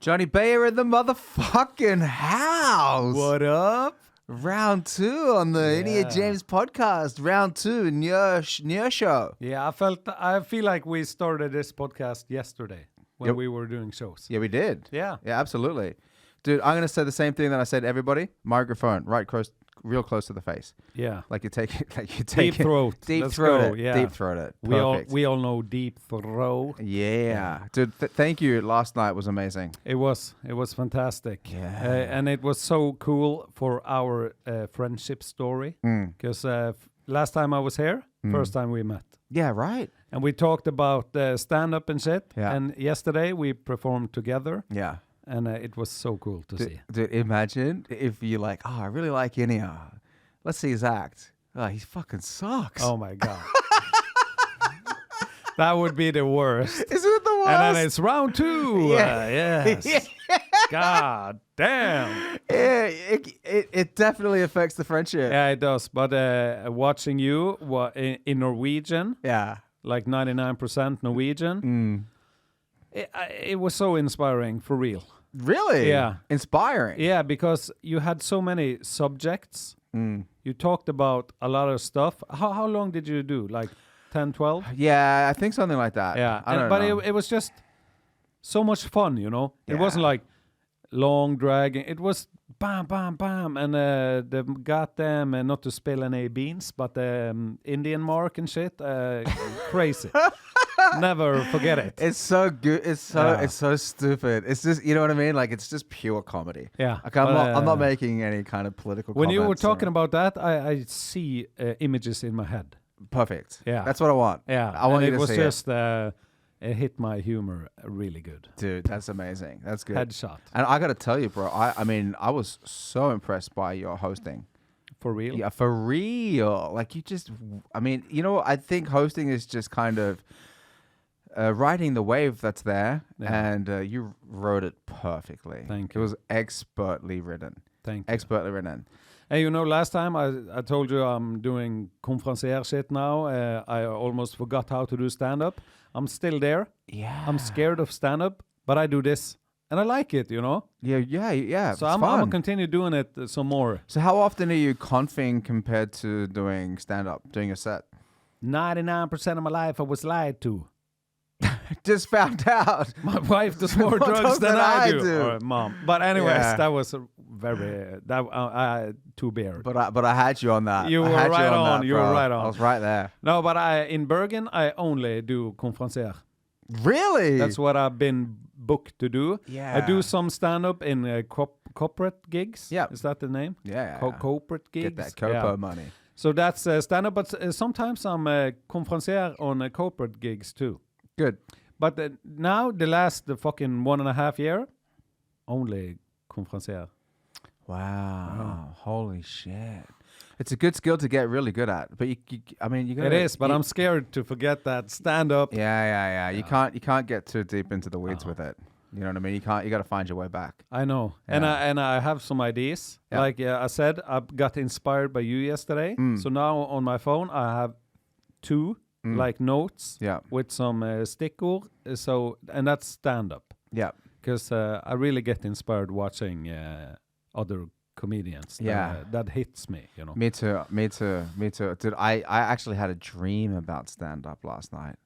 Jonny Bayer in the motherfucking house. What up? Round 2 on the Inia James podcast. Round 2, Nieu show. Yeah, I feel like we started this podcast yesterday when we were doing shows. Yeah, we did. Yeah. Yeah, absolutely. Dude, I'm going to say the same thing that I said to everybody. Microphone, real close to the face. Yeah. Like you take it. Deep throat. Deep Let's throat go. it. Yeah. Deep throat it. We all know deep throat. Yeah. Dude, thank you. Last night was amazing. It was fantastic. Yeah. And it was so cool for our friendship story. Because last time I was here, first time we met. Yeah, right. And we talked about stand-up and shit. Yeah. And yesterday we performed together. Yeah. And it was so cool to see. Dude, imagine if you're like, oh, I really like Inia. Let's see his act. Oh, he fucking sucks. Oh my God. That would be the worst. Isn't it the worst? And then it's round 2. Yes. God damn. Yeah, it definitely affects the friendship. Yeah, it does. But watching you in Norwegian, like 99% Norwegian, it was so inspiring, for real. Really? Yeah. Inspiring. Yeah, because you had so many subjects. You talked about a lot of stuff. How long did you do? Like 10, 12? Yeah, I think something like that. Yeah. I don't know. It was just so much fun, you know? It wasn't like long dragging. It was bam, bam, bam. And they got them, not to spill any beans, but Indian mark and shit. Crazy. Never forget it. It's so good. It's so stupid. It's just, you know what I mean? Like, it's just pure comedy. Yeah. Like, I'm not making any kind of political when comments. you were talking about that, I see images in my head. Perfect. Yeah. That's what I want. Yeah. I want you to see it. Was just, it hit my humor really good. Dude, that's amazing. That's good. Headshot. And I got to tell you, bro, I mean, I was so impressed by your hosting. For real? Yeah, for real. Like, I mean, you know, I think hosting is just kind of riding the wave that's there, and you wrote it perfectly. Thank you. It was expertly written. Thank you. Expertly written. Hey, you know, last time I told you I'm doing conferencier shit now. I almost forgot how to do stand-up. I'm still there. Yeah. I'm scared of stand-up, but I do this. And I like it, you know? Yeah. So I'm going to continue doing it some more. So how often are you confing compared to doing stand-up, doing a set? 99% of my life I was lied to. Just found out. My wife does more drugs than I do. Or mom. But anyways, that was a very too bare. But I had you on that. You were right on. You were right on. I was right there. No, but in Bergen I only do conferencier. Really? That's what I've been booked to do. Yeah. I do some stand-up in corporate gigs. Yeah. Is that the name? Yeah. Corporate gigs. Get that corpo money. So that's stand-up, but sometimes I'm conferencier on corporate gigs too. Good. But now, the fucking 1.5 year, only conferencier. Wow. Holy shit. It's a good skill to get really good at. But I mean, you got It is, but I'm scared to forget that stand-up. Yeah. You can't get too deep into the weeds with it. You know what I mean? You got to find your way back. I know. Yeah. And I have some ideas. Yeah. Like I said, I got inspired by you yesterday. So now on my phone, I have 2 like notes with some stickor. And that's stand-up. Yeah. Because I really get inspired watching other comedians. That hits me, you know. Me too. Dude, I actually had a dream about stand-up last night.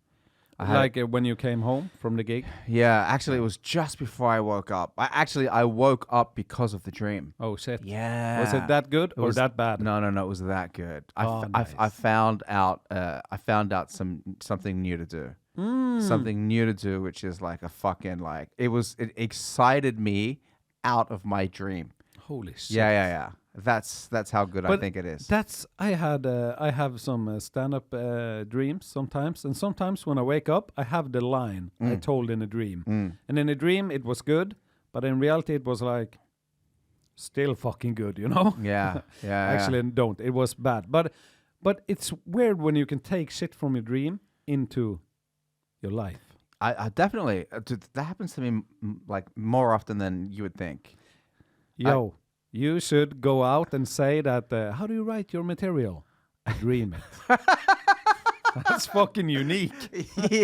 When you came home from the gig? Yeah, actually, it was just before I woke up. I woke up because of the dream. Oh, shit. Yeah. Was it that good or that bad? No, it was that good. Nice. I found out something new to do. Something new to do, which is like a fucking it excited me out of my dream. Holy shit. Yeah. That's how good I think it is. I have some stand-up dreams sometimes, and sometimes when I wake up, I have the line I told in a dream, and in a dream it was good, but in reality it was like still fucking good, you know? Yeah. Actually, don't. It was bad, but it's weird when you can take shit from your dream into your life. I definitely that happens to me like more often than you would think. You should go out and say that, how do you write your material? Dream it. That's fucking unique.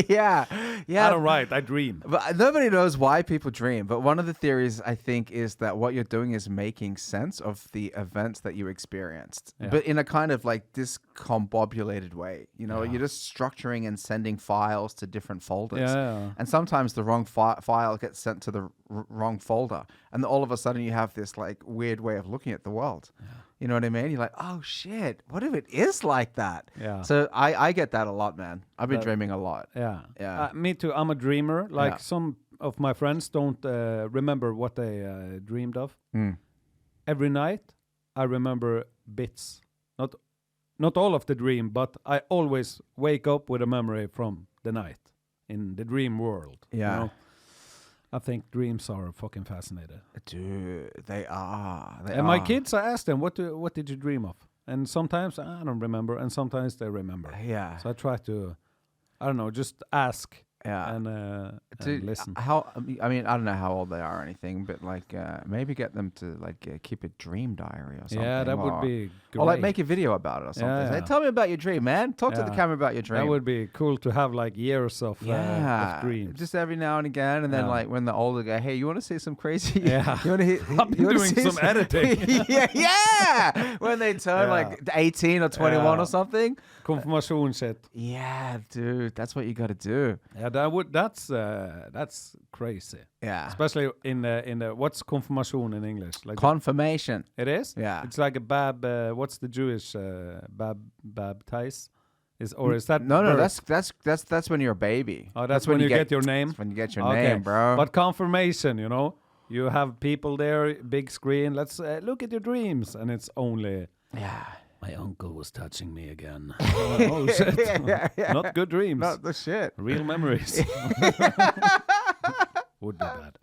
yeah. I don't write, I dream. But nobody knows why people dream. But one of the theories, I think, is that what you're doing is making sense of the events that you experienced, but in a kind of like discombobulated way. You know, you're just structuring and sending files to different folders. And sometimes the wrong file gets sent to the wrong folder. And then all of a sudden you have this like weird way of looking at the world. You know what I mean? You're like, oh shit, what if it is like that? So I get that a lot, man. I've been dreaming a lot. Me too. I'm a dreamer. Like some of my friends don't remember what they dreamed of. Every night I remember bits. Not all of the dream, but I always wake up with a memory from the night in the dream world. You know? I think dreams are fucking fascinating. Dude, they are. And my kids, I ask them, what did you dream of? And sometimes I don't remember, and sometimes they remember. So I try to, I don't know, just ask. And listen. I mean, I don't know how old they are or anything, but like maybe get them to like keep a dream diary or something. Yeah, that would be great. Or like make a video about it or something. Say, tell me about your dream, man. Talk to the camera about your dream. That would be cool to have like years of dreams. Just every now and again, and then like when the older guy, hey, you want to see some crazy? You want to I've been doing some editing. When they turn like 18 or 21 or something. Confirmation shit. Yeah, dude, that's what you got to do. Yeah, that's crazy. Yeah, especially in the what's confirmation in English? Like confirmation. It is. Yeah, it's like a what's the Jewish baptize? Is that no? That's when you're a baby. Oh, that's when you get your name. That's when you get your name, bro. But confirmation, you know, you have people there, big screen. Let's look at your dreams, and it's only my uncle was touching me again. Oh shit! Not good dreams. Not the shit. Real memories. Would be bad.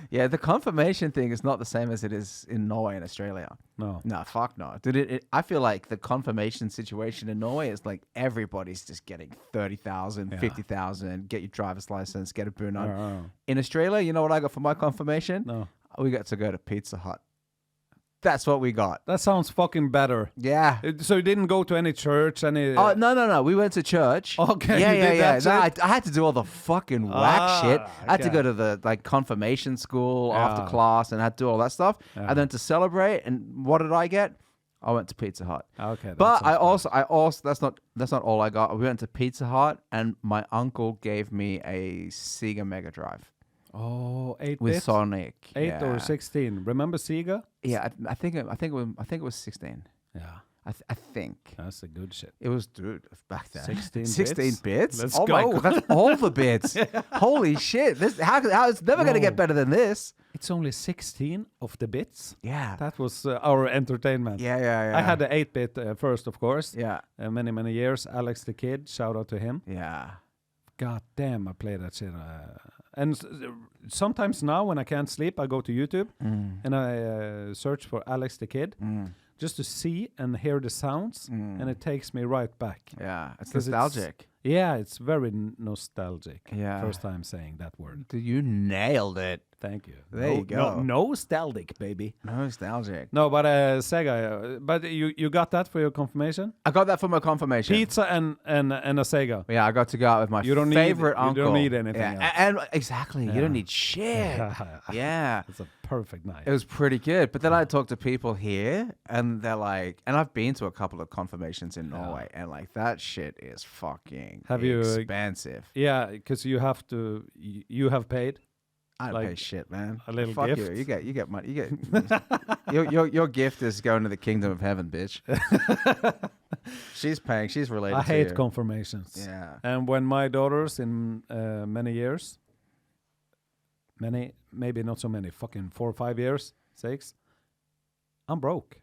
Yeah, the confirmation thing is not the same as it is in Norway and Australia. No, fuck no. Dude, I feel like the confirmation situation in Norway is like everybody's just getting 30,000, 50,000, get your driver's license, get a bunad. In Australia, you know what I got for my confirmation? No. We got to go to Pizza Hut. That's what we got. That sounds fucking better. Yeah. So you didn't go to any church, any... Oh, no. We went to church. Okay. Yeah. No, I had to do all the fucking whack shit. I had to go to the like confirmation school after class and I had to do all that stuff. And then to celebrate, and what did I get? I went to Pizza Hut. Okay. But I also that's not all I got. We went to Pizza Hut and my uncle gave me a Sega Mega Drive. Oh, 8-bit? With Sonic. 8 or 16. Remember Sega? Yeah, I think it was 16. Yeah. I think. That's a good shit. It was, dude, back then. 16 bits? Let's go. My God, that's all the bits. Holy shit. How it's never going to get better than this. It's only 16 of the bits? Yeah. That was our entertainment. Yeah. I had the 8-bit first, of course. Yeah. Many years. Alex the Kid, shout out to him. Yeah. God damn, I play that shit. And sometimes now when I can't sleep, I go to YouTube and I search for Alex the Kid just to see and hear the sounds, and it takes me right back. Yeah, it's nostalgic. It's very nostalgic. Yeah. First time saying that word. Dude, you nailed it. Thank you. There you go. Nostalgic, baby. Nostalgic. No, but Sega. But you got that for your confirmation? I got that for my confirmation. Pizza and a Sega. Yeah, I got to go out with my favorite uncle. You don't need anything else. And exactly, you don't need shit. Yeah. It's a perfect night. It was pretty good. But then I talked to people here, and they're like, and I've been to a couple of confirmations in Norway, and like that shit is fucking expensive. Yeah, because you have to. You have paid. I don't pay shit, man. A little Fuck gift. You get money. You get your gift is going to the kingdom of heaven, bitch. She's paying. She's related. I hate confirmations. Yeah. And when my daughters in many years, maybe not so many, fucking 4 or 5 years, 6, I'm broke.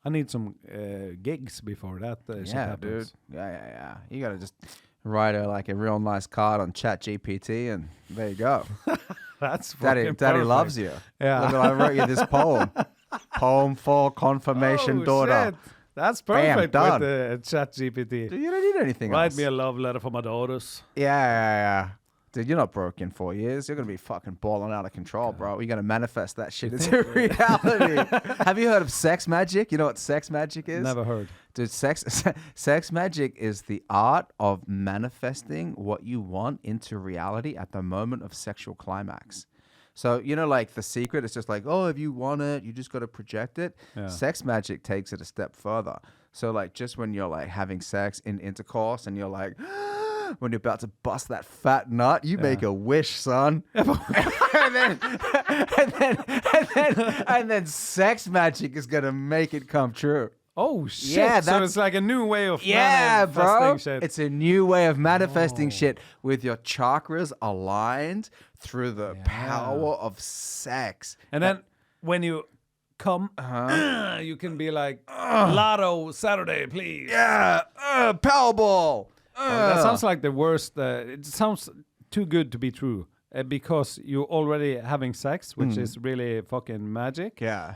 I need some gigs before that shit happens. Dude. Yeah. You gotta just write her like a real nice card on ChatGPT, and there you go. That's Daddy loves you. Yeah. Look, I wrote you this poem. Poem for confirmation daughter. Shit. That's perfect. Bam, done. With ChatGPT. You don't need anything else. Write me a love letter for my daughters. Yeah. Dude, you're not broke in 4 years. You're going to be fucking balling out of control, bro. You're going to manifest that shit into reality. Have you heard of sex magic? You know what sex magic is? Never heard. Dude, sex magic is the art of manifesting what you want into reality at the moment of sexual climax. So, you know, like The Secret, it's just like, oh, if you want it, you just got to project it. Yeah. Sex magic takes it a step further. So, like, just when you're, like, having sex in intercourse and you're like, when you're about to bust that fat nut, you make a wish, son. and then sex magic is going to make it come true. Oh, shit. Yeah, so it's like a new way of manifesting bro. shit. It's a new way of manifesting shit with your chakras aligned through the power of sex. And then when you come, you can be like, Lotto Saturday, please. Yeah, Powerball. That sounds like the worst. It sounds too good to be true because you're already having sex, which is really fucking magic. Yeah.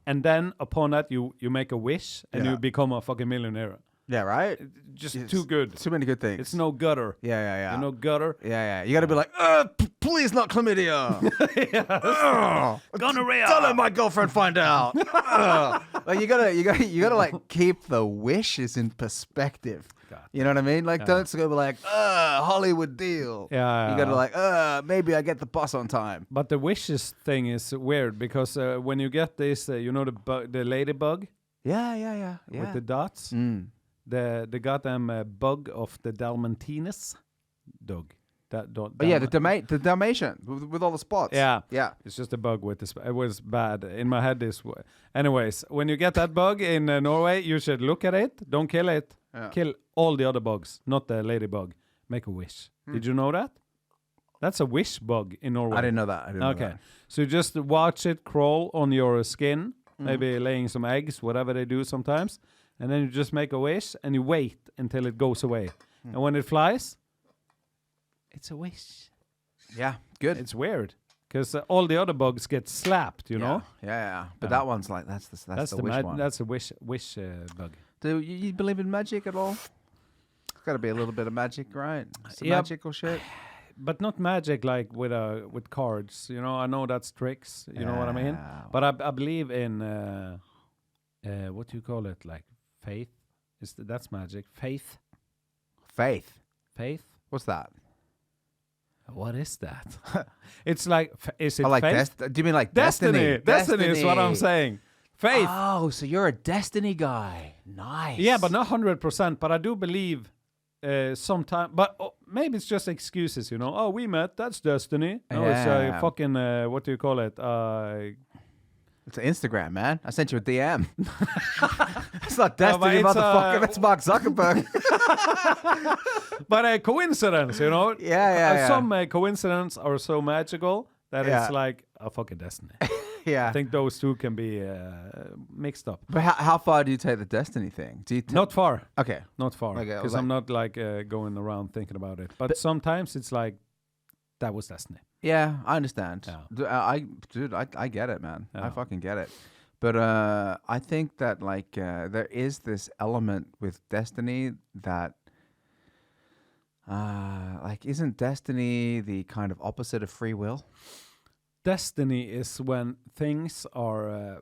And then upon that, you make a wish and you become a fucking millionaire. Yeah, right? Just too good. Too many good things. It's no gutter. Yeah. You know gutter? Yeah. You got to be like, please not chlamydia. Gonorrhea. Don't let my girlfriend find out. Like you gotta like keep the wishes in perspective. God. You know what I mean? Like, don't go like, Hollywood deal. Yeah. You gotta like, maybe I get the bus on time. But the wishes thing is weird because when you get this, you know the ladybug? Yeah. With the dots? The goddamn bug of the Dalmatinis dog. The Dalmatian with all the spots. Yeah. It's just a bug with this. It was bad in my head. Anyways, when you get that bug in Norway, you should look at it. Don't kill it. Yeah. Kill all the other bugs, not the ladybug. Make a wish. Did you know that? That's a wish bug in Norway. I didn't know that. Okay. So you just watch it crawl on your skin, maybe laying some eggs, whatever they do sometimes. And then you just make a wish and you wait until it goes away. And when it flies, it's a wish. Yeah, good. It's weird because all the other bugs get slapped, you know? Yeah. But that one's like, that's the wish one. That's a wish bug. Do you believe in magic at all? It's got to be a little bit of magic, right? Some magical shit. But not magic like with cards. You know, I know that's tricks. You know what I mean? But I believe in what do you call it? Like faith. That's magic. Faith. What's that? What is that? It's like, is it like faith? Do you mean like destiny? Destiny is what I'm saying. Faith. Oh, so you're a destiny guy. Nice. Yeah, but not 100%. But I do believe sometimes. But maybe it's just excuses, you know. Oh, we met. That's destiny. No, it's fucking, what do you call it? It's Instagram, man. I sent you a DM. It's not destiny, motherfucker. That's Mark Zuckerberg. But a coincidence, you know? Yeah. Some coincidences are so magical that it's like a fucking destiny. Yeah. I think those two can be mixed up. But how far do you take the destiny thing? Not far. Okay. Not far. Because I'm not like going around thinking about it. But sometimes it's like, that was destiny. Yeah, I understand. Yeah. I get it, man. Yeah. I fucking get it. But I think that like there is this element with destiny that like isn't destiny the kind of opposite of free will? Destiny is when things are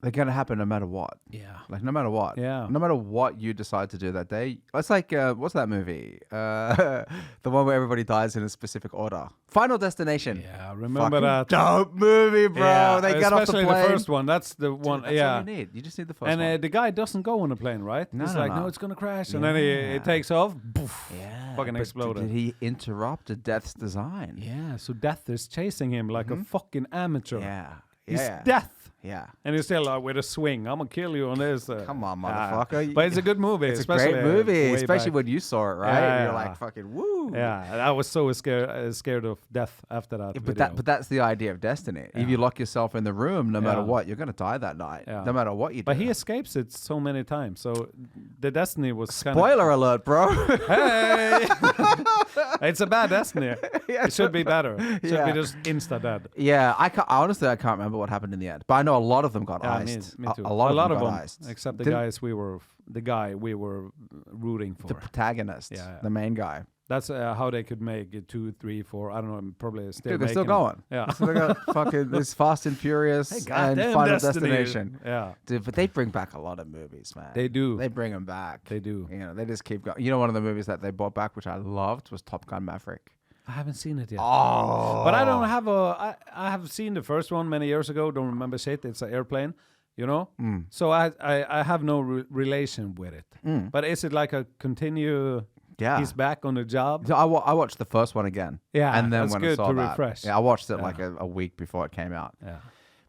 they're gonna happen no matter what. Yeah. Like no matter what. Yeah. No matter what you decide to do that day. It's like what's that movie? The one where everybody dies in a specific order. Final Destination. Yeah, remember that. Dope movie, bro. Yeah, they got off the plane. Especially the first one. That's the one. That's all you need. You just need the first one. And the guy doesn't go on the plane, right? He's like, no, it's gonna crash. And then it takes off. Poof, fucking exploded. Did he interrupt death's design? Yeah, so death is chasing him like a fucking amateur. Yeah. He's death. Yeah. And he's still like, with a swing. I'm going to kill you on this. Come on, motherfucker. But it's a good movie. It's a great movie, especially when you saw it, right? Yeah, You're like, fucking woo. Yeah, I was so scared of death after that video. But that's the idea of destiny. If you lock yourself in the room, no matter what, you're going to die that night. Yeah. No matter what you do. But he escapes it so many times. So the destiny was Spoiler alert, bro. Hey! It's a bad destiny. It should be better. It should be just insta-dead. Yeah, honestly, I can't remember what happened in the end. But I know a lot of them got iced. Me too. A lot of them got iced. iced. Except the guy we were rooting for. The protagonist, the main guy. That's how they could make it 2, 3, 4. I don't know. Probably still. Dude, they're still going. Yeah. So they got fucking this Fast and Furious and Final Destination. Yeah. Dude, but they bring back a lot of movies, man. They do. They bring them back. They do. You know, they just keep going. You know, one of the movies that they brought back, which I loved, was Top Gun Maverick. I haven't seen it yet. Oh. But I don't have I have seen the first one many years ago. Don't remember shit. It's an airplane, you know? So I have no relation with it. But is it like a continue... Yeah. He's back on the job? So I watched the first one again. Yeah, and then that's when good I saw to that, refresh. Yeah, I watched it like a week before it came out. Yeah.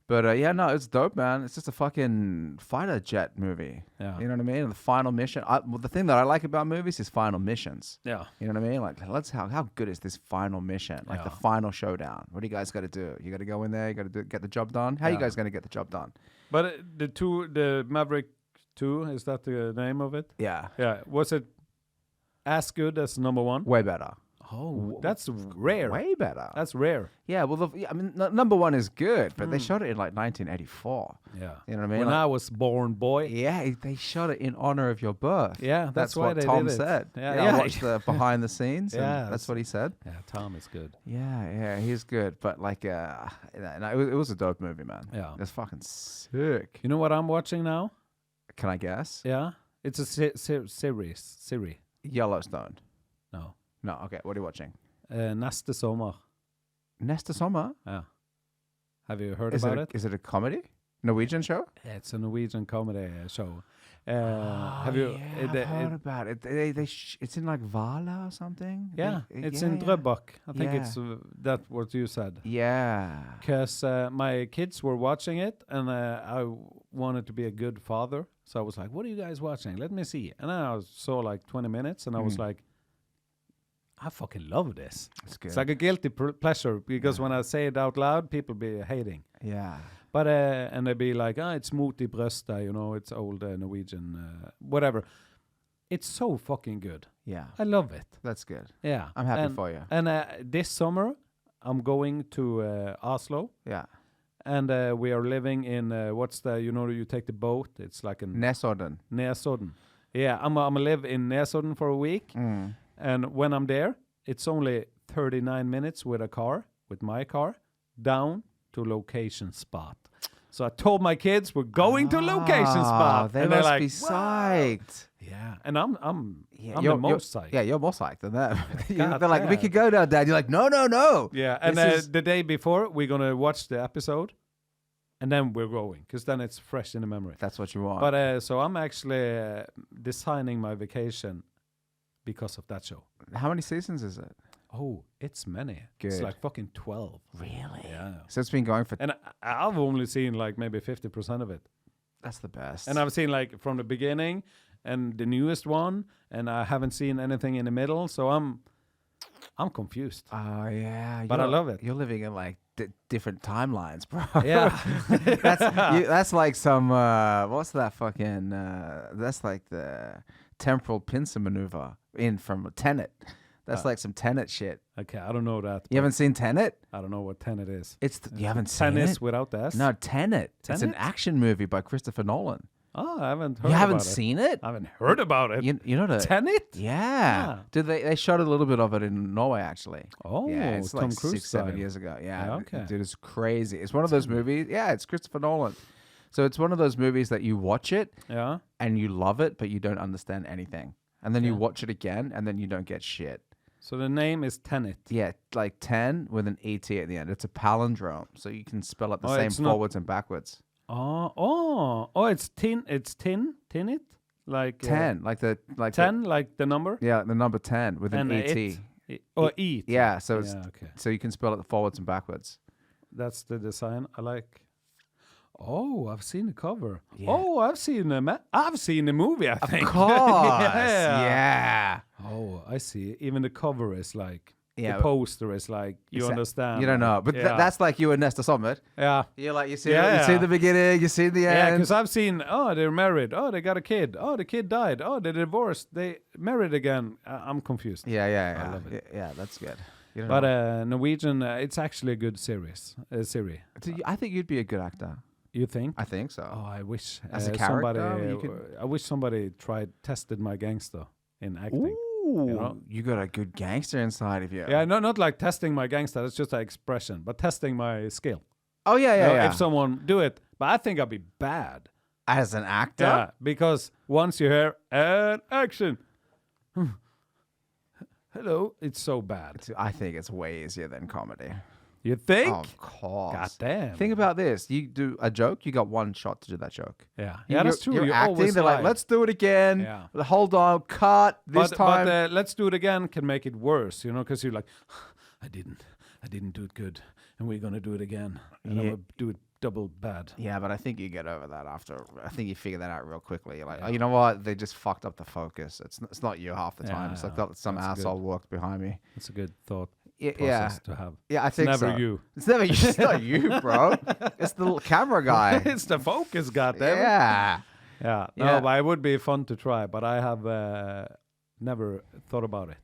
But yeah, no, it's dope, man. It's just a fucking fighter jet movie. Yeah. You know what I mean? And the final mission. Well, the thing that I like about movies is final missions. Yeah. You know what I mean? Like, how good is this final mission? Like the final showdown. What do you guys got to do? You got to go in there. You got to get the job done. How you guys going to get the job done? But the Maverick 2, is that the name of it? Yeah. Yeah. Was it as good as number 1? Way better. Oh, that's rare. Way better. That's rare. Yeah, well, I mean, number 1 is good, but they shot it in like 1984. Yeah. You know what I mean? When I was born, boy. Yeah, they shot it in honor of your birth. Yeah, that's why what they Tom did it. said. Yeah, I watched the behind the scenes. Yeah, and that's what he said. Yeah, Tom is good. Yeah, he's good. But like, it was a dope movie, man. Yeah. It's fucking sick. You know what I'm watching now? Can I guess? Yeah. It's a series. Yellowstone. No. No, okay. What are you watching? Neste sommer. Neste sommer? Yeah. Have you heard about it? Is it a comedy? Norwegian show? It's a Norwegian comedy show. Have you? I've heard about it. It's in like Vala or something. Yeah, it's in Drøbak. I think it's that what you said. Yeah. Because my kids were watching it, and I wanted to be a good father, so I was like, "What are you guys watching? Let me see." And then I saw like 20 minutes, and I was like, I fucking love this. It's good. It's like a guilty pleasure because when I say it out loud, people be hating. Yeah. But and they be like, it's mot I brøstet, you know, it's old Norwegian, whatever. It's so fucking good. Yeah. I love it. That's good. Yeah. I'm happy for you. And this summer, I'm going to Oslo. Yeah. And we are living in, you take the boat. It's like a... Nesodden. Yeah, I'm going to live in Nesodden for a week. And when I'm there, it's only 39 minutes with my car, down to location spot. So I told my kids we're going to location spot. They and must they're like, be psyched. Yeah, and I'm the most psyched. Yeah, you're more psyched than them. They're like, we could go now, Dad. You're like, no. Yeah, and the day before, we're going to watch the episode. And then we're going, because then it's fresh in the memory. That's what you want. But so I'm actually designing my vacation because of that show. How many seasons is it? Oh, it's many. Good. It's like fucking 12. Really? Yeah. So it's been going for... And I've only seen like maybe 50% of it. That's the best. And I've seen like from the beginning and the newest one, and I haven't seen anything in the middle, so I'm confused. Oh, yeah. But I love it. You're living in like different timelines, bro. Yeah. That's like some... what's that fucking... that's like the temporal pincer maneuver from Tenet. That's like some Tenet shit. Okay, I don't know that. You haven't seen Tenet? I don't know what Tenet is. You haven't seen Tennis it? without the S? No, Tenet. It's an Tenet? action movie by Christopher Nolan. Oh, I haven't heard You haven't about it. seen it? I haven't heard about it. You know the... Tenet? Yeah. Dude, they shot a little bit of it in Norway, actually. Oh, yeah, it's Tom like Cruise 6-7 style. years ago. Yeah, Yeah, okay. Dude, it's crazy. It's one of those movies. Yeah, it's Christopher Nolan. So it's one of those movies that you watch it Yeah. and you love it, but you don't understand anything. And then you watch it again and then you don't get shit. So the name is Tenet. Yeah, like 10 with an ET at the end. It's a palindrome, so you can spell it the same forwards and backwards. It's Tenet? Like 10, like the 10, like the number? Yeah, the number 10 with an ET. Eat. Yeah, so it's okay. so you can spell it forwards and backwards. That's the design I like. Oh, I've seen the cover. Yeah. Oh, I've seen the movie, I think. Of course. Yeah. Yeah. Oh, I see. Even the cover is like, Yeah, the poster is like, you understand. You don't know. But that's like you and Nesta Summit. Yeah. You're like, you see the beginning, you see the end. Yeah, because I've seen, they're married. Oh, they got a kid. Oh, the kid died. Oh, they divorced. They married again. I'm confused. Yeah. I love it. Yeah, that's good. You don't But know. Norwegian, it's actually a good series. I think you'd be a good actor. You think? I think so. Oh, I wish As a character, I wish somebody tested my gangster in acting. Ooh, you got a good gangster inside of you. Yeah, not like testing my gangster. It's just an expression, but testing my skill. Oh, yeah. If someone do it, but I think I'd be bad. As an actor? Yeah, because once you hear, and action. Hello, it's so bad. I think it's way easier than comedy. You think? Of course. God damn. Think about this. You do a joke, you got one shot to do that joke. Yeah, That's true. You're acting, always they're like, let's do it again. Yeah. Hold on, cut this time. But let's do it again can make it worse, because you're like, I didn't do it good, and we're gonna do it again, and I'm gonna do it double bad. Yeah, but I think you get over that after. I think you figure that out real quickly. You're like, oh, you know what? They just fucked up the focus. It's not you half the time. It's like some asshole worked behind me. It's a good thought. process to have. Yeah, I think never so. you. It's never you. It's not you, bro. It's the little camera guy. It's the focus, goddamn. Yeah. Yeah. No, but it would be fun to try, but I have never thought about it.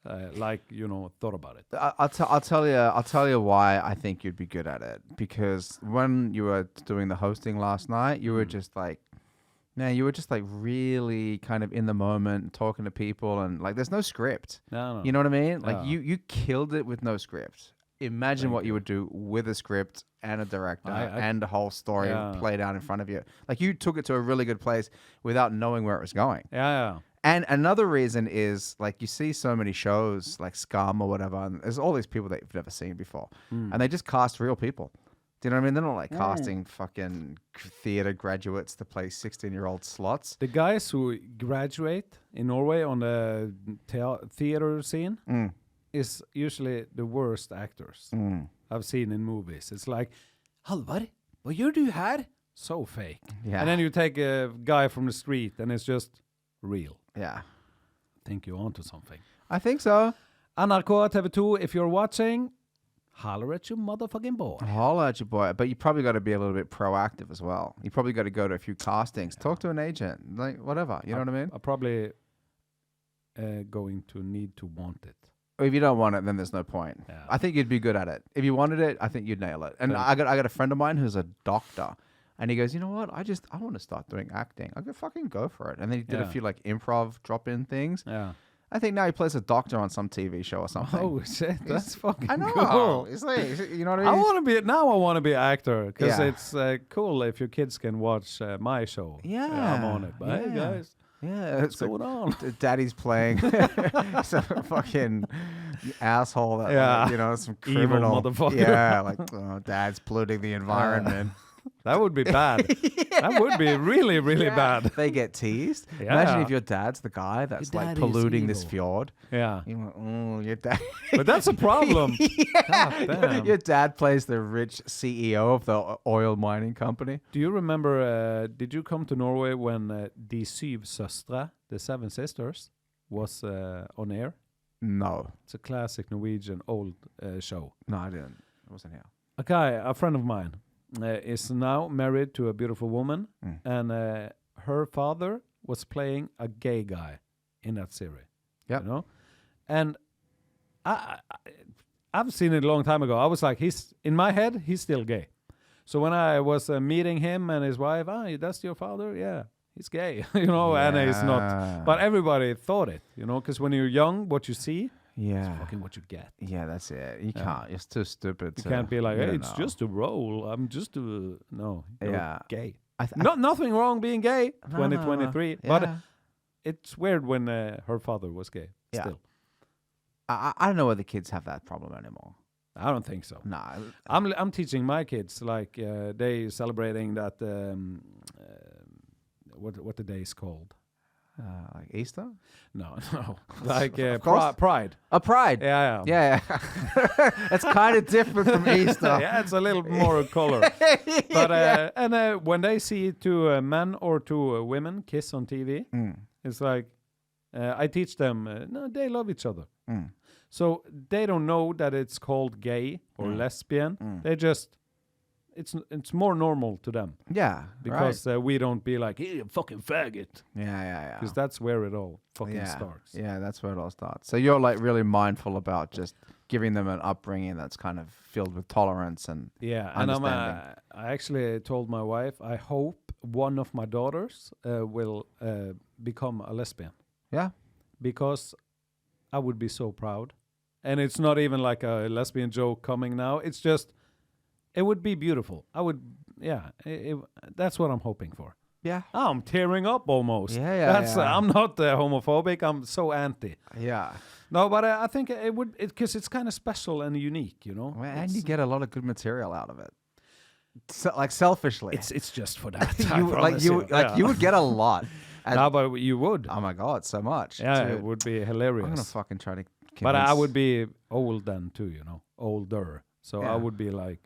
Thought about it. I'll tell you why I think you'd be good at it. Because when you were doing the hosting last night, you were just like, man, you were just like really kind of in the moment, talking to people, and like there's no script. No. You know what I mean? Like you killed it with no script. Imagine what you would do with a script and a director and the whole story played out in front of you. Like you took it to a really good place without knowing where it was going. Yeah. And another reason is like you see so many shows like Scum or whatever, and there's all these people that you've never seen before, and they just cast real people. Do you know what I mean? They're not like casting fucking theater graduates to play 16-year-old slots. The guys who graduate in Norway on the theater scene is usually the worst actors I've seen in movies. It's like, Halvard, what you do here? So fake. Yeah. And then you take a guy from the street and it's just real. Yeah. I think you're onto something. I think so. NRK TV2, if you're watching, holler at your motherfucking boy. Holler at your boy. But you probably got to be a little bit proactive as well. You probably got to go to a few castings. Talk to an agent. Like, whatever. You know what I mean? I'm probably going to need to want it. If you don't want it, then there's no point. Yeah. I think you'd be good at it. If you wanted it, I think you'd nail it. And I got a friend of mine who's a doctor. And he goes, you know what? I want to start doing acting. I could fucking go for it. And then he did a few like improv drop-in things. Yeah. I think now he plays a doctor on some TV show or something. Oh shit, that's fucking I know. Cool. It's like, you know what I mean? I want to be an actor because it's cool if your kids can watch my show. Yeah. I'm on it. But hey guys. Yeah, what's going on? Daddy's playing some fucking asshole that, some criminal. Evil motherfucker. Yeah, like dad's polluting the environment. That would be bad. That would be really, really bad. They get teased. Yeah. Imagine if your dad's the guy that's like polluting this fjord. Yeah. You're like, oh, your dad. But that's a problem. Your dad plays the rich CEO of the oil mining company. Do you remember, did you come to Norway when De Syv Søstre, the Seven Sisters, was on air? No. It's a classic Norwegian old show. No, I didn't. I wasn't here. A guy, a friend of mine, is now married to a beautiful woman, and her father was playing a gay guy in that series. Yeah, and I've seen it a long time ago. I was like, in my head, he's still gay. So when I was meeting him and his wife, that's your father? Yeah, he's gay, and he's not. But everybody thought it, because when you're young, what you see. Yeah. It's fucking what you get. Yeah, that's it. You can't. It's too stupid. You can't be like, hey, it's just a role. I'm just no. Yeah. Gay. Nothing wrong being gay. 2023. Yeah. But it's weird when her father was gay. Yeah. Still. I don't know whether kids have that problem anymore. I don't think so. No. I'm teaching my kids like they celebrating that what the day is called. Like Easter? No. Like Pride. Pride. Yeah. It's kind of different from Easter. Yeah, it's a little more color. But and when they see two men or two women kiss on TV, it's like I teach them. No, they love each other. So they don't know that it's called gay or lesbian. They just. It's more normal to them. Yeah, because we don't be like, hey, you fucking faggot. Yeah. Because that's where it all fucking starts. Yeah, that's where it all starts. So you're like really mindful about just giving them an upbringing that's kind of filled with tolerance and understanding. And I actually told my wife, I hope one of my daughters will become a lesbian. Yeah. Because I would be so proud. And it's not even like a lesbian joke coming now. It's just, it would be beautiful. I would, yeah, that's what I'm hoping for. Yeah. I'm tearing up almost. Yeah. I'm not homophobic. I'm so anti. Yeah. No, but I think it would, because it's kind of special and unique, you know. Well, and you get a lot of good material out of it. So, like selfishly, it's just for that. you would get a lot. No, but you would. Oh my god, so much. Yeah, Dude. it would be hilarious. I'm gonna fucking try to. But I would be old then too, you know, older. So Yeah. I would be like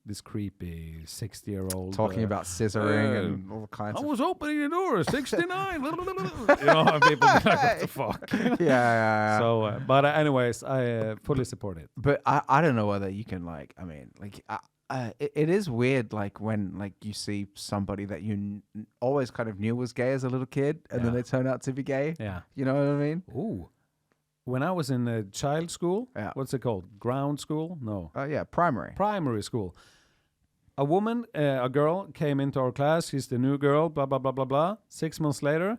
this creepy 60-year-old talking about scissoring and all kinds. I was opening the door, 69. You know, and people be like, what the fuck? Yeah. So, but anyways, I fully support it. But I don't know whether you can like. I mean, like. It is weird, like when like you see somebody that you always kind of knew was gay as a little kid, and then they turn out to be gay. Yeah, you know what I mean? Ooh, when I was in child school, what's it called? Ground school? No. Oh yeah, primary. Primary school. A woman, a girl, came into our class. She's the new girl. Blah blah blah blah blah. 6 months later,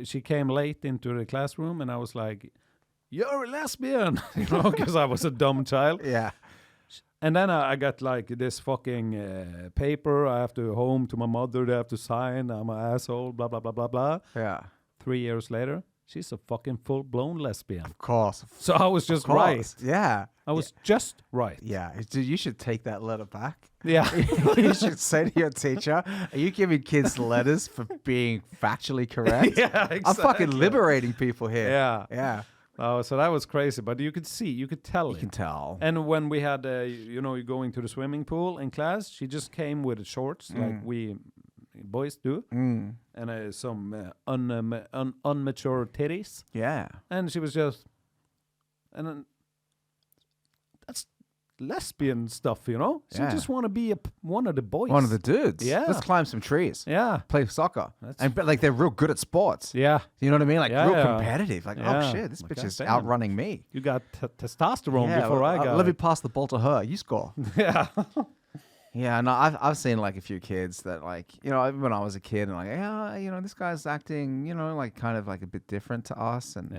she came late into the classroom, and I was like, "You're a lesbian," you know, because I was a dumb child. Yeah. And then I got like this fucking paper. I have to home to my mother. They have to sign. I'm an asshole. Blah blah blah blah blah. Yeah. 3 years later, she's a fucking full-blown lesbian. Of course. So I was just right. Yeah. I was just right. Yeah. Dude, you should take that letter back. Yeah. You should say to your teacher, "Are you giving kids letters for being factually correct?" Yeah, exactly. I'm fucking liberating people here. Yeah. Yeah. Oh, so that was crazy. But you could tell. You can tell. And when we had, you know, you going to the swimming pool in class, she just came with shorts like we boys do, and some unmature titties. Yeah. And she was just, and then that's lesbian stuff, you know. She just want to be one of the boys, one of the dudes. Yeah. Let's climb some trees. Yeah. Play soccer. But like they're real good at sports. Yeah. You know what I mean? Like Yeah, real yeah. competitive. Like, oh shit, this bitch is damn. outrunning me. You got testosterone before I got let me it. pass the ball to her. You score. Yeah. Yeah, no, I've seen like a few kids that like, you know, when I was a kid and like, yeah, you know, this guy's acting, you know, like kind of like a bit different to us, and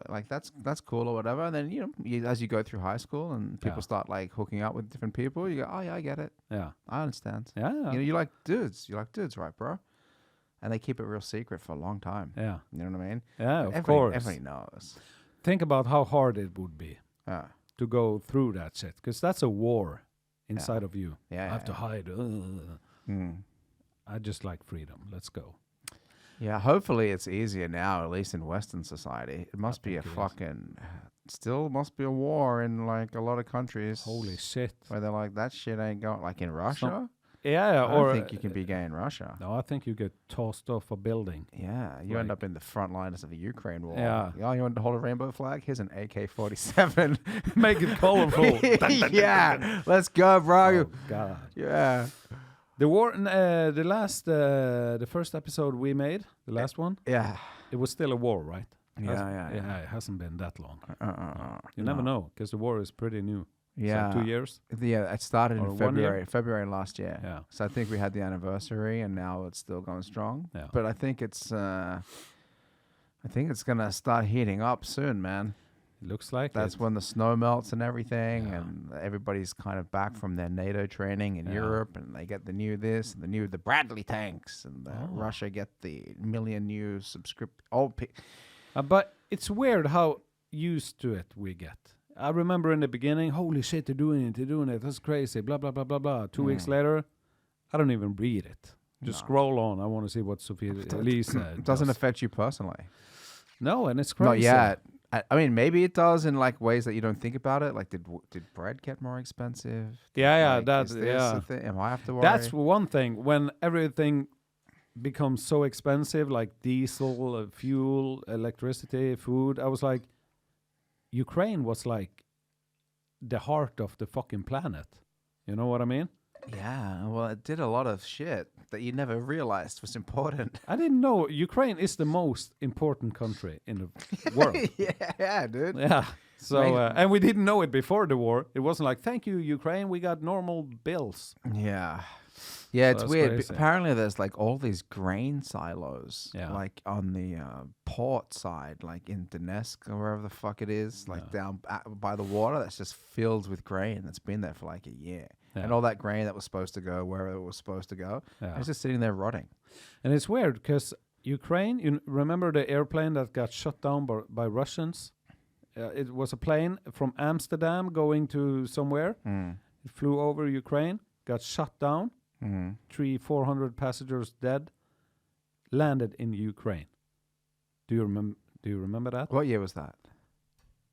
like that's cool or whatever. And then, you know, as you go through high school and people start like hooking up with different people, you go, oh yeah, I get it. Yeah. I understand. Yeah. You know, you like dudes, right, bro? And they keep it real secret for a long time. Yeah. You know what I mean? Yeah, of course. Everybody knows. Think about how hard it would be Yeah. to go through that shit, because that's a war inside of you. Yeah, I have to hide. Mm. I just like freedom. Let's go. Yeah, hopefully it's easier now, at least in Western society. It must be a fucking... Still must be a war in like a lot of countries. Holy shit. Where they're like, that shit ain't going... Like in Russia? Yeah, I don't think you can be gay in Russia. No, I think you get tossed off a building. Yeah, you end up in the front lines of the Ukraine war. Yeah. Oh, you want to hold a rainbow flag? Here's an AK-47. Make it colorful. Yeah, let's go, bro. Oh, God. Yeah. The war, the first episode we made, the last one, Yeah. it was still a war, right? Yeah. It hasn't been that long. You No. never know, because the war is pretty new. Yeah. So 2 years? Yeah, it started Or in 1 year? February last year. Yeah. So I think we had the anniversary, and now it's still going strong. Yeah. But I think it's gonna start heating up soon, man. It looks like That's it. when the snow melts and everything, Yeah. and everybody's kind of back from their NATO training in Yeah. Europe, and they get the new this, and the Bradley tanks, and Russia get the million new But it's weird how used to it we get. I remember in the beginning, holy shit, they're doing it, that's crazy, blah, blah, blah, blah, blah. 2 weeks later, I don't even read it. Just scroll on. I want to see what Sophia Elise It doesn't affect you personally. No, and it's crazy. Not yet. I mean, maybe it does in like ways that you don't think about it. Like, did bread get more expensive? Like, that's is this a thing? Am I have to worry? That's one thing. When everything becomes so expensive, like diesel, fuel, electricity, food, I was like, Ukraine was like the heart of the fucking planet. You know what I mean? Yeah, well, it did a lot of shit that you never realized was important. I didn't know Ukraine is the most important country in the world. Yeah, dude. Yeah. So, and we didn't know it before the war. It wasn't like, thank you, Ukraine, we got normal bills. Yeah. Yeah, So it's that's weird. crazy. Apparently, there's like all these grain silos, Yeah. like on the port side, like in Donetsk or wherever the fuck it is, like down by the water. That's just filled with grain that's been there for like a year, and all that grain that was supposed to go wherever it was supposed to go, it's just sitting there rotting. And it's weird because Ukraine. You remember the airplane that got shut down by Russians? It was a plane from Amsterdam going to somewhere. It flew over Ukraine, got shut down. 300-400 passengers dead. Landed in Ukraine. Do you remember that? What year was that?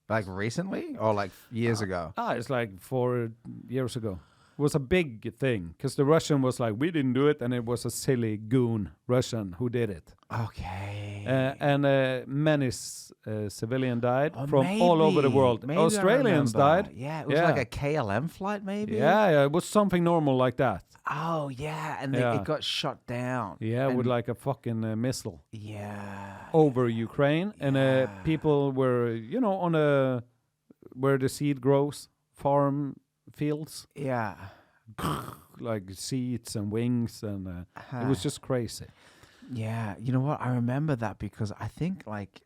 Like recently or like years ago? It's like 4 years ago. It was a big thing because the Russian was like, we didn't do it, and it was a silly goon Russian who did it. Okay. And many civilians died from all over the world. Maybe Australians died. Yeah, it was like a KLM flight, maybe. Yeah, it was something normal like that. Oh yeah, and it got shut down. Yeah, with like a fucking missile. Yeah. Over Ukraine, and people were, on where the seed grows, farm fields. Yeah. Like seeds and wings, and it was just crazy. Yeah, you know what? I remember that because I think like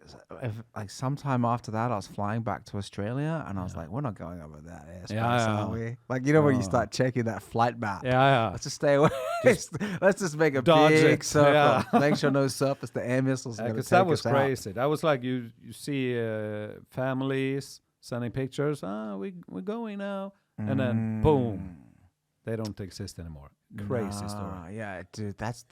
sometime after that, I was flying back to Australia, and I was like, "We're not going over that airspace, are we?" Like, when you start checking that flight map. Yeah. Let's just stay away. Let's just make a Dodge big it. circle. Yeah. Make sure no surface to air missiles. Because that was crazy. That was like you see families sending pictures. We're going now, and then boom, they don't exist anymore. Crazy story. Yeah, dude, that's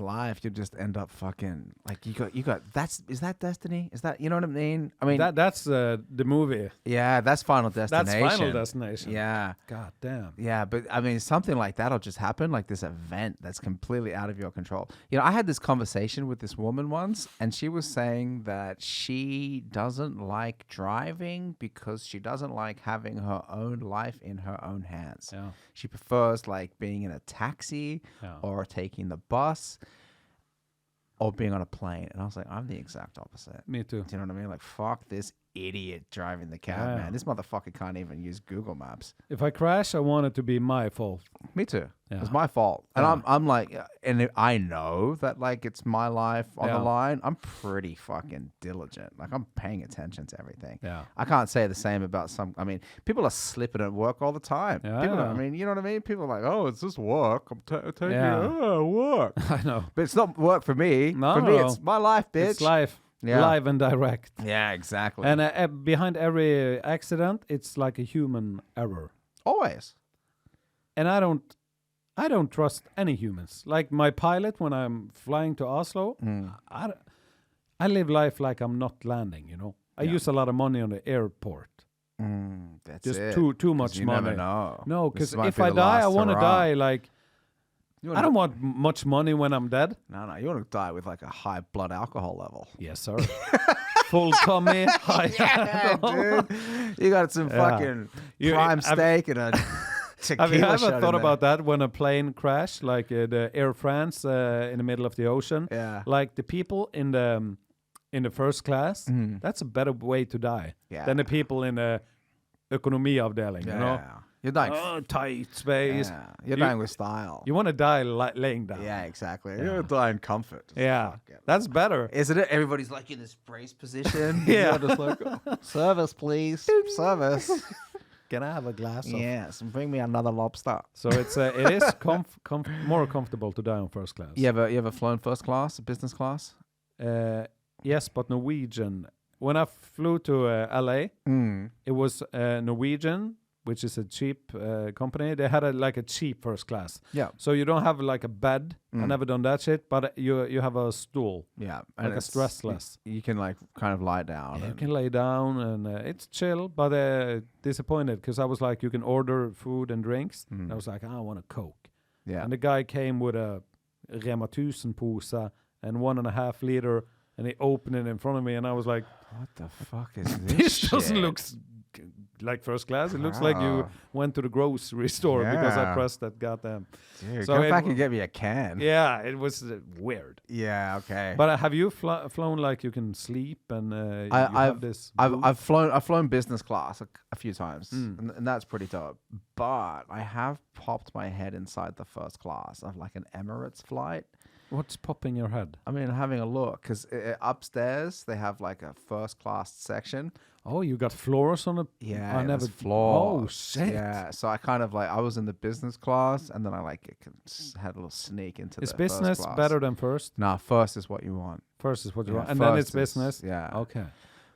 life. You just end up fucking like you got is that destiny? Is that, you know what I mean? I mean that's the movie. Yeah, that's Final Destination. That's Final Destination. Yeah. God damn. Yeah, but I mean something like that'll just happen, like this event that's completely out of your control. I had this conversation with this woman once, and she was saying that she doesn't like driving because she doesn't like having her own life in her own hands. Yeah. She prefers like being in a taxi or taking the bus or being on a plane. And I was like, I'm the exact opposite. Me too. Do you know what I mean? Like, fuck this idiot driving the cab, man. This motherfucker can't even use Google Maps. If I crash, I want it to be my fault. Me too. It's my fault. And I'm like, and I know that like it's my life on the line. I'm pretty fucking diligent. Like, I'm paying attention to everything. Yeah. I can't say the same about people are slipping at work all the time. I mean, you know what I mean? People are like, oh, it's just work. I'm taking work. I know. But it's not work for me. No, for me, it's my life, bitch. It's life. Yeah. Live and direct. Yeah, exactly. And behind every accident, it's like a human error. Always. And I don't trust any humans. Like my pilot, when I'm flying to Oslo, I live life like I'm not landing, I use a lot of money on the airport. That's just it. too much you money. Never know. No, because if I die, I want to die like... I don't want much money when I'm dead. No, you want to die with like a high blood alcohol level. Yes, sir. Full tummy, high alcohol. Dude. You got some fucking prime steak and a tequila. Have you ever thought about that when a plane crashed, like the Air France in the middle of the ocean? Yeah. Like the people in the first class, that's a better way to die than the people in the economy-avdeling, you know? You're dying tight space. Yeah. You're dying with style. You want to die laying down. Yeah, exactly. You're going to die in comfort. Yeah, that's better. Isn't it? Everybody's like in this brace position. Yeah. You're just like, service, please. Service. Can I have a glass of... Yes, bring me another lobster. So it is more comfortable to die on first class. You ever flown first class, business class? Yes, but Norwegian. When I flew to LA, it was Norwegian, which is a cheap company. They had a cheap first class. Yeah. So you don't have like a bed. I never done that shit, but you have a stool. Yeah. Like a stressless. You can like kind of lie down. You can lay down and it's chill, but disappointed because I was like, you can order food and drinks. And I was like, I want a Coke. Yeah. And the guy came with a Rema 1000 pose and 1.5 liter, and he opened it in front of me, and I was like, what the fuck is this? This doesn't shit? look like first class. It looks like you went to the grocery store because I pressed that goddamn. Dude, so go back and get me a can. Yeah, it was weird. Yeah, okay. But have you flown like you can sleep and I've flown business class a few times, and that's pretty dope. But I have popped my head inside the first class of like an Emirates flight. What's popping your head? I mean, having a look, because upstairs they have like a first class section. Oh, you got floors on it? Yeah, I never floors. Oh, shit. Yeah, so I kind of like, I was in the business class, and then I like had a little sneak into the first class. Is business better than first? Nah, first is what you want. First is what you want. And then it's business? Yeah. Okay.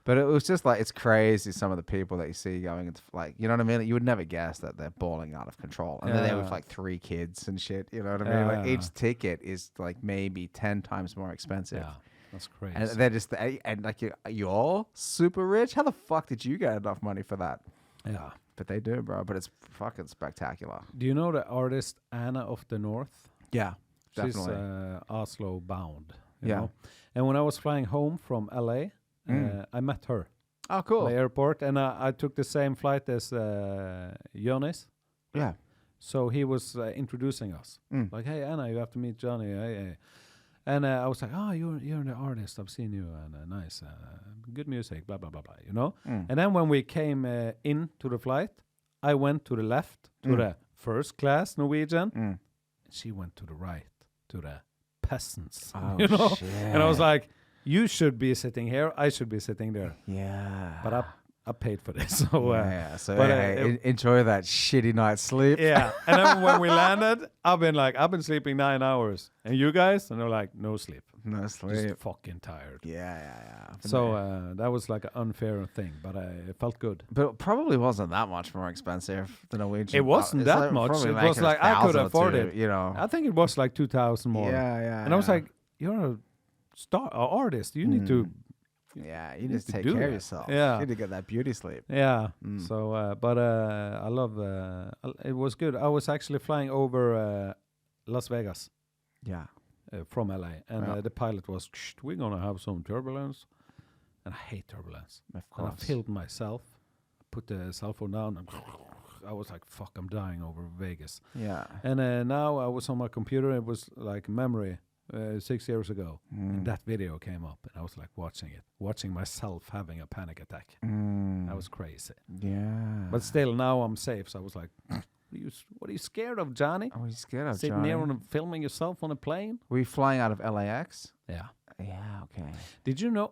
But it was just like, it's crazy some of the people that you see going into, like, you know what I mean? You would never guess that they're balling out of control. And then they with like 3 kids and shit, you know what I mean? Like each ticket is like maybe 10 times more expensive. Yeah, that's crazy. And they're just, and like you're super rich? How the fuck did you get enough money for that? Yeah. But they do, bro. But it's fucking spectacular. Do you know the artist Anna of the North? Yeah, definitely. She's Oslo bound. You Yeah. know? And when I was flying home from LA, I met her. Oh, cool. At the airport, and I took the same flight as Jonny's. Yeah. So he was introducing us. Like, hey, Anna, you have to meet Jonny. Hey. And I was like, oh, you're the artist. I've seen you. And nice. Good music, blah, blah, blah, blah, you know? And then when we came into the flight, I went to the left, to the first class Norwegian. She went to the right, to the peasants. Oh, you know? shit. And I was like, you should be sitting here. I should be sitting there. Yeah. But I paid for this. So, So but, enjoy that shitty night's sleep. Yeah. And then when we landed, I've been sleeping 9 hours. And you guys? And they're like, no sleep. No sleep. Just fucking tired. Yeah. So that was like an unfair thing, but it felt good. But it probably wasn't that much more expensive than Norwegian. It wasn't that much. It was like I could afford it. You know. I think it was like 2,000 more. Yeah. And I was like, you're an artist. You need to. Yeah, you need to take do care of that. yourself. Yeah. You need to get that beauty sleep. Yeah. So, but I love. It was good. I was actually flying over Las Vegas. Yeah. From LA, and the pilot was, we're gonna have some turbulence, and I hate turbulence. Of course. And I filmed myself, put the cell phone down, and I was like, fuck, I'm dying over Vegas. Yeah. And now I was on my computer. It was like memory 6 years ago, and that video came up, and I was like watching myself having a panic attack. That was crazy. Yeah. But still, now I'm safe. So I was like, what are you scared of, Jonny? Oh, you scared of Sitting Jonny? there filming yourself on a plane? Were you flying out of LAX? Yeah. Yeah, okay. Did you know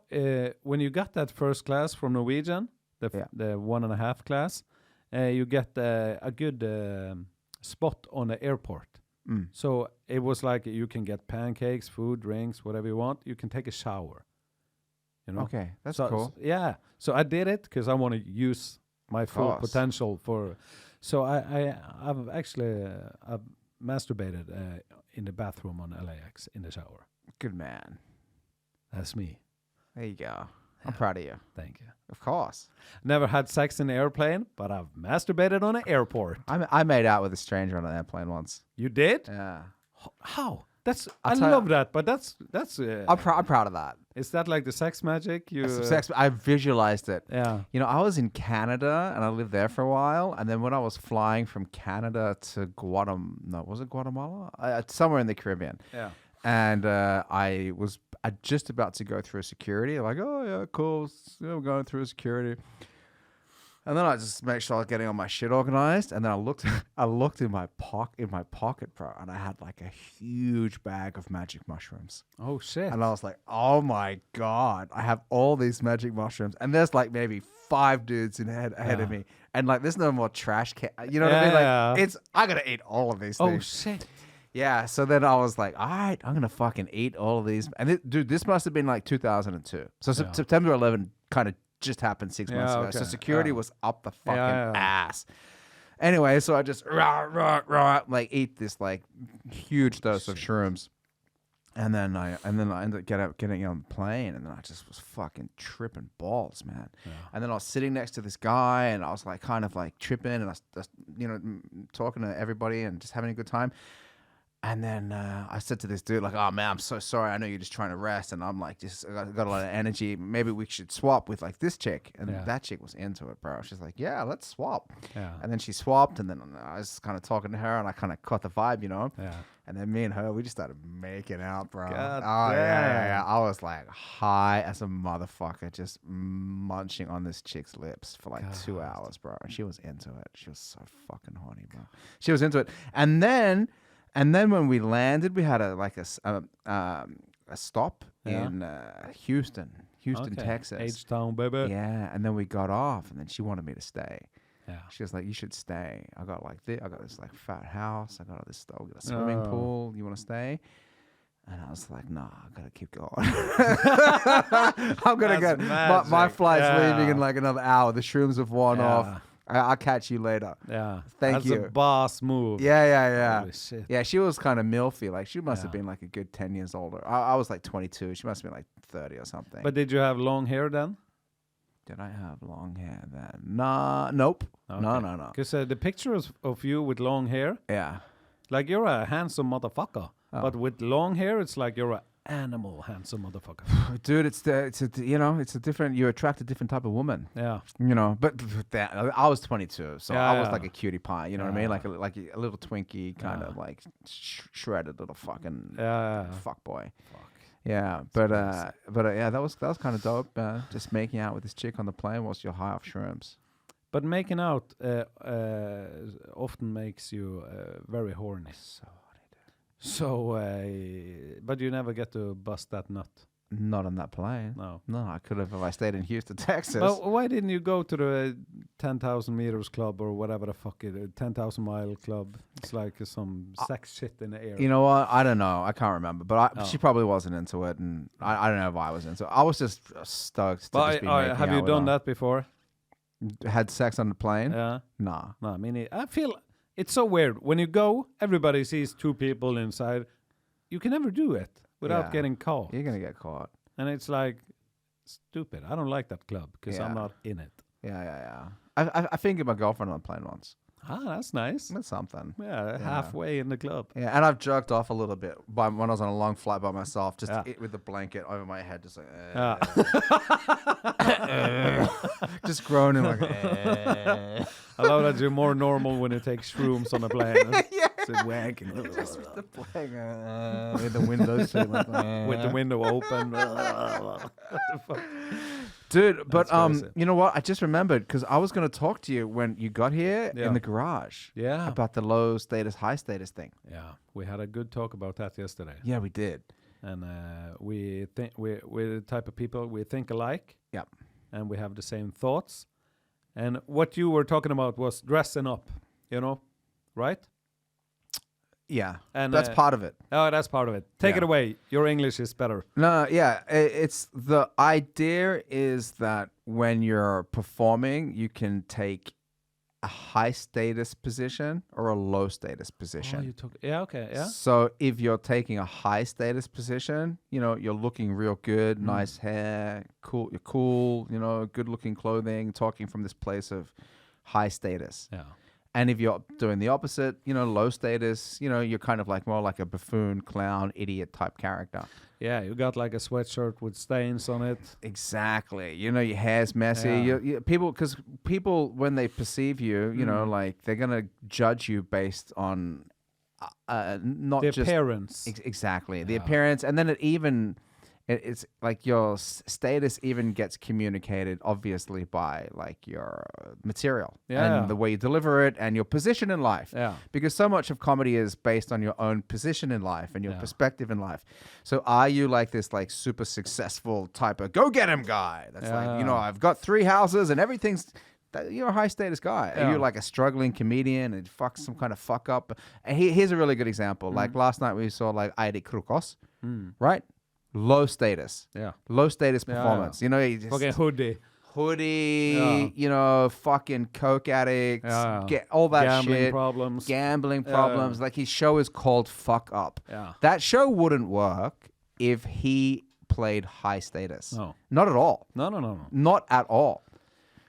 when you got that first class from Norwegian, the 1.5 class, you get a good spot on the airport. So it was like you can get pancakes, food, drinks, whatever you want. You can take a shower. You know? Okay, that's cool. Yeah. So I did it because I want to use my full potential for. So I've actually I've masturbated in the bathroom on LAX in the shower. Good man. That's me. There you go. I'm proud of you. Thank you. Of course. Never had sex in the airplane, but I've masturbated on an airport. I made out with a stranger on an airplane once. You did? Yeah. How? I love that, but that's. I'm proud of that. Is that like the sex magic? I visualized it. Yeah. You know, I was in Canada and I lived there for a while, and then when I was flying from Canada to Guatemala? Somewhere in the Caribbean. Yeah. And I was just about to go through security. Like, oh yeah, cool. We're going through security. And then I just make sure I was getting all my shit organized. And then I looked in my pocket, bro, and I had like a huge bag of magic mushrooms. Oh shit! And I was like, oh my god, I have all these magic mushrooms, and there's like maybe 5 dudes ahead of me, and like there's no more trash can. You know what I mean? Like I gotta eat all of these things. Oh shit! Yeah. So then I was like, all right, I'm gonna fucking eat all of these. And this must have been like 2002. So September 11 kind of just happened 6 months ago. So security was up the fucking ass. Anyway, so I just like eat this like huge dose of shrooms, and then I ended up getting on the plane, and then I just was fucking tripping balls, man. Yeah. And then I was sitting next to this guy, and I was like kind of like tripping, and I was talking to everybody and just having a good time. And then I said to this dude, like, oh, man, I'm so sorry. I know you're just trying to rest. And I'm like, I got a lot of energy. Maybe we should swap with, like, this chick. And that chick was into it, bro. She's like, yeah, let's swap. Yeah. And then she swapped. And then I was kind of talking to her. And I kind of caught the vibe, you know? Yeah. And then me and her, we just started making out, bro. God damn. Yeah. I was, like, high as a motherfucker, just munching on this chick's lips for, like, 2 hours, bro. And she was into it. She was so fucking horny, bro. She was into it. And then when we landed, we had a stop in Houston, Texas. H-Town, baby. Yeah, and then we got off, and then she wanted me to stay. Yeah. She was like, you should stay. I got like this. I got this like fat house. I got all this stuff. We got a swimming pool. You want to stay? And I was like, nah, I gotta keep going. I'm gonna get my flight's leaving in like another hour. The shrooms have worn off. I'll catch you later. Yeah. Thank you. That's a boss move. Yeah. Holy shit. Yeah, she was kind of milfy. Like, she must have been like a good 10 years older. I was like 22. She must have been like 30 or something. But did you have long hair then? Did I have long hair then? Nah, nope. Okay. No. Because the pictures of you with long hair. Yeah. Like, you're a handsome motherfucker. Oh. But with long hair, it's like you're an animal handsome motherfucker. Dude, it's a different, you attract a different type of woman. Yeah. You know, but I was 22, so I was like a cutie pie, you know what I mean? Like a little Twinkie, kind of like shredded little fucking fuck boy. Fuck. Yeah, but yeah, that was kind of dope. Just making out with this chick on the plane whilst you're high off shrooms. But making out often makes you very horny. So, but you never get to bust that nut. Not on that plane. No, I could have if I stayed in Houston, Texas. Well, why didn't you go to the 10,000 meters club or whatever the fuck it is, 10,000 mile club? It's like some sex shit in the air. You know what? I don't know. I can't remember. But she probably wasn't into it, and I don't know if I was into it. I was just stoked to just be making have you done that before? Had sex on the plane? Yeah. Nah. No, I mean, I feel it's so weird. When you go, everybody sees two people inside. You can never do it without getting caught. You're going to get caught. And it's like, stupid. I don't like that club because I'm not in it. Yeah. I fingered my girlfriend on a plane once. Ah, that's nice. That's something. Yeah, halfway in the club. Yeah, and I've jerked off a little bit when I was on a long flight by myself, just with the blanket over my head, just like, just groaning like, I love that you're more normal when you take shrooms on a plane. Just wanking. Just with the plane, with the windows, with the window open. What the fuck? Dude, but you know what? I just remembered because I was going to talk to you when you got here in the garage. Yeah. About the low status, high status thing. Yeah. We had a good talk about that yesterday. Yeah, we did. And we think we're the type of people, we think alike. Yeah. And we have the same thoughts. And what you were talking about was dressing up, you know, right? Yeah, and that's part of it. Oh, that's part of it. Take it away. Your English is better. No, yeah. It's the idea is that when you're performing, you can take a high status position or a low status position. Yeah. So if you're taking a high status position, you know, you're looking real good, nice hair, cool. You're cool, you know, good looking clothing, talking from this place of high status. Yeah. And if you're doing the opposite, you know, low status, you know, you're kind of like more like a buffoon, clown, idiot type character. Yeah, you got like a sweatshirt with stains on it. Exactly. You know, your hair's messy. Yeah. Because people, when they perceive you, you know, like they're going to judge you based on not the just... appearance. Exactly. The appearance. And then it's like your status even gets communicated obviously by like your material and the way you deliver it and your position in life. Yeah. Because so much of comedy is based on your own position in life and your perspective in life. So are you like this like super successful type of go get him guy? That's like, you know, I've got 3 houses and everything's... You're a high status guy. Yeah. You're like a struggling comedian and fuck some kind of fuck up. And here's a really good example. Like last night we saw like IJP Krukos, right? Low status. Yeah. Low status performance. You know, you just fucking hoodie, you know, fucking coke addict, get all that gambling problems. Like his show is called Fuck Up. Yeah. That show wouldn't work if he played high status. No. Not at all. No. Not at all.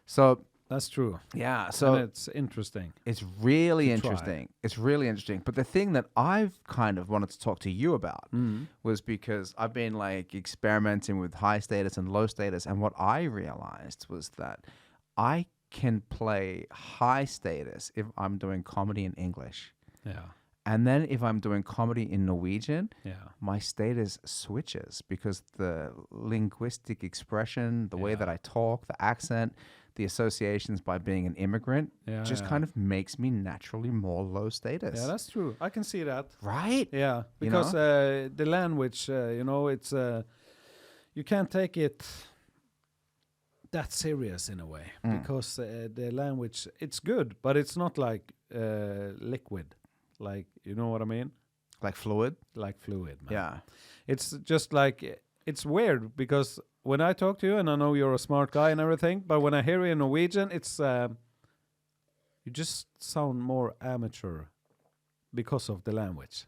So That's true. Yeah, so and it's interesting. it's really to interesting. It's really interesting. But the thing that I've kind of wanted to talk to you about Mm. was because I've been like experimenting with high status and low status, and what I realized was that I can play high status if I'm doing comedy in English. Yeah. And then if I'm doing comedy in Norwegian, Yeah. my status switches because the linguistic expression, the way Yeah. that I talk, the accent, the associations by being an immigrant just kind of makes me naturally more low status. Yeah, that's true. I can see that. Right? Yeah, because the language, it's you can't take it that serious in a way because the language, it's good, but it's not like liquid, like, you know what I mean? Like fluid? Like fluid, man. Yeah. It's just like, it's weird because when I talk to you, and I know you're a smart guy and everything, but when I hear you in Norwegian, it's you just sound more amateur because of the language.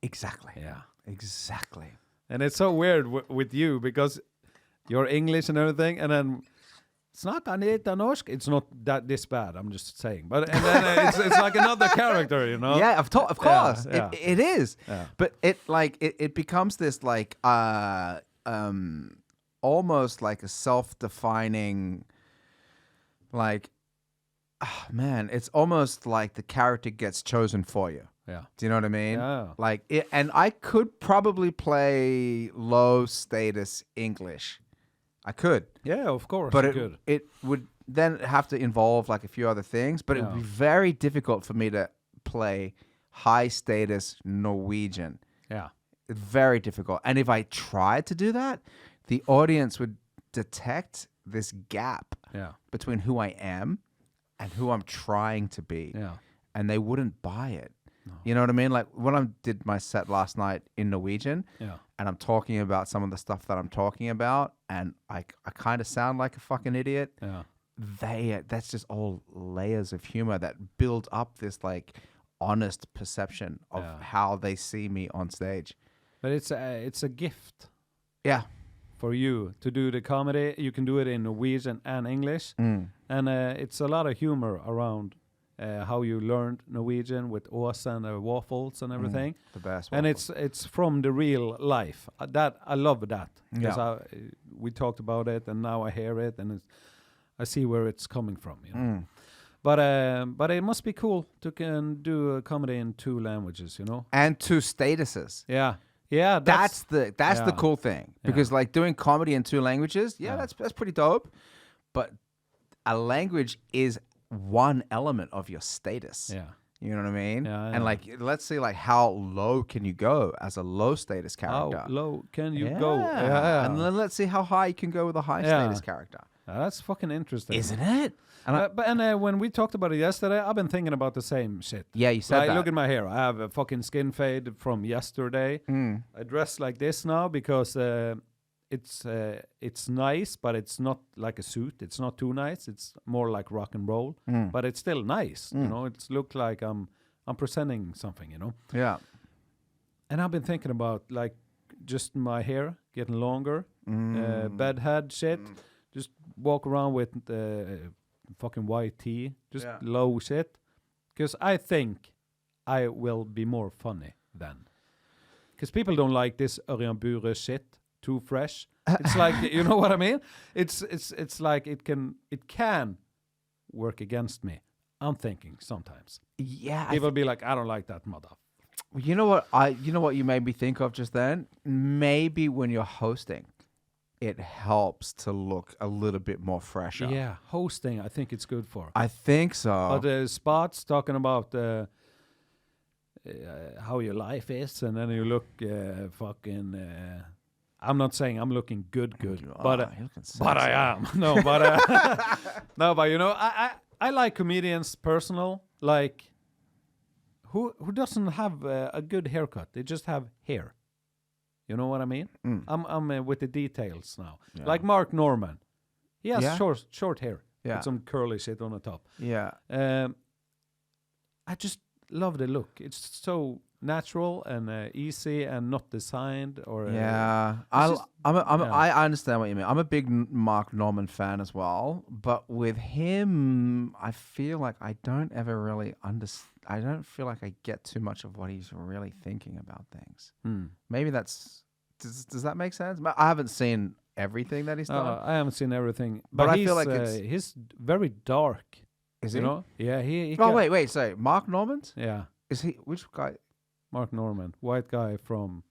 Exactly. Yeah. Exactly. And it's so weird with you because you're English and everything, and then snackar ni lite norsk? It's not that this bad, I'm just saying. But and then it's like another character, you know? Yeah, of course. Yeah. It is. Yeah. But it becomes this like almost like a self-defining, like, man, it's almost like the character gets chosen for you. Yeah. Do you know what I mean? Yeah. Like and I could probably play low status English. I could. Yeah, of course. But good. it would then have to involve like a few other things, but it would be very difficult for me to play high status Norwegian. Yeah. Very difficult. And if I tried to do that, the audience would detect this gap between who I am and who I'm trying to be. Yeah. And they wouldn't buy it. No. You know what I mean? Like when I did my set last night in Norwegian, and I'm talking about some of the stuff that I'm talking about, and I kind of sound like a fucking idiot. Yeah. That's just all layers of humor that build up this like honest perception of how they see me on stage. But it's a gift. Yeah. For you to do the comedy. You can do it in Norwegian and English. And it's a lot of humor around how you learned Norwegian with Ås and waffles and everything. The best. And it's from the real life. That I love that. Because we talked about it, and now I hear it, and I see where it's coming from. You know? But it must be cool to can do a comedy in 2 languages, you know? And 2 statuses. Yeah. Yeah, that's the cool thing, because like doing comedy in 2 languages, that's pretty dope. But a language is one element of your status. Yeah, you know what I mean. Yeah, and like, let's see, like how low can you go as a low status character? How low can you go? Yeah, and then let's see how high you can go with a high status character. That's fucking interesting, isn't it? And when we talked about it yesterday, I've been thinking about the same shit. Yeah, you said that. Look at my hair. I have a fucking skin fade from yesterday. I dress like this now because it's nice, but it's not like a suit. It's not too nice. It's more like rock and roll, but it's still nice. You know, it's look like I'm presenting something. You know. Yeah. And I've been thinking about like just my hair getting longer, bedhead shit. Just walk around with fucking white tee, just low shit. Because I think I will be more funny then. Because people don't like this Ørjan Bure shit, too fresh. It's like, you know what I mean? It's like it can work against me. I'm thinking sometimes. Yeah. People be like, I don't like that mother. You know what you made me think of just then? Maybe when you're hosting, it helps to look a little bit more fresher. Yeah, hosting, I think it's good for. I think so. But Spots talking about how your life is, and then you look fucking... I'm not saying I'm looking good, but I am. No, but you know, I like comedians personal, like who doesn't have a good haircut? They just have hair. You know what I mean? I'm with the details now. Yeah. Like Mark Norman. He has short hair with some curly shit on the top. Yeah. I just love the look. It's so natural and easy and not designed or Yeah, just- I understand what you mean. I'm a big Mark Norman fan as well, but with him, I feel like I don't ever really understand. I don't feel like I get too much of what he's really thinking about things. Maybe that's does that make sense? I haven't seen everything that he's done. I haven't seen everything, But I he's, feel like he's very dark. Is You he? know? Yeah, he Oh wait, sorry, Mark Norman? Yeah, Is he which guy? Mark Norman, white guy from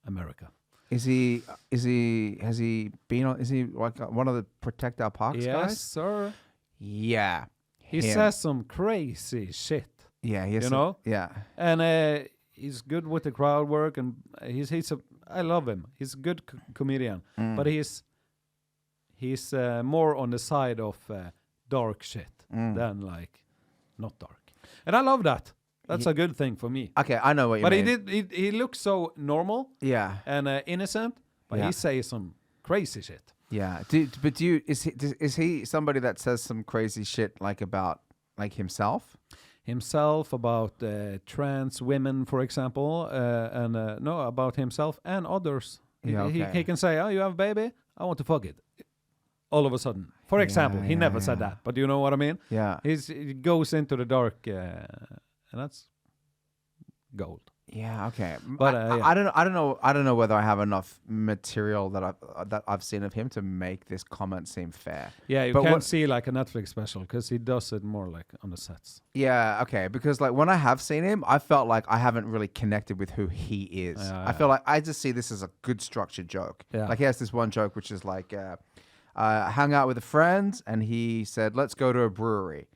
America. Is he? Has he been on? Is he like one of the Protect Our Parks Yes, guys? sir. Yeah, He him. says some crazy shit, Yeah, he has you some- know? Yeah, And he's good with the crowd work, and I love him. He's a good comedian, but he's more on the side of dark shit than like not dark. And I love that. That's a good thing for me. okay, I know what you But mean. he looks so normal Yeah, and innocent, but Yeah. he says some crazy shit. yeah. Is he somebody that says some crazy shit like about like himself? Himself, about trans women, for example, and no, about himself and others. Yeah, He okay. can say, "Oh, you have a baby? I want to fuck it." All of a sudden, for example, he never said that, but you know what I mean. Yeah, He goes into the dark, and that's gold. yeah. Okay, But, yeah. I don't know whether I have enough material that I've seen of him to make this comment seem fair. Yeah, you But can't what- see like a Netflix special because he does it more like on the sets. Yeah, okay. Because like when I have seen him, I felt like I haven't really connected with who he is. I feel like I just see this as a good structured joke. Yeah. Like he has this one joke which is like, hung out with a friend and he said, "Let's go to a brewery."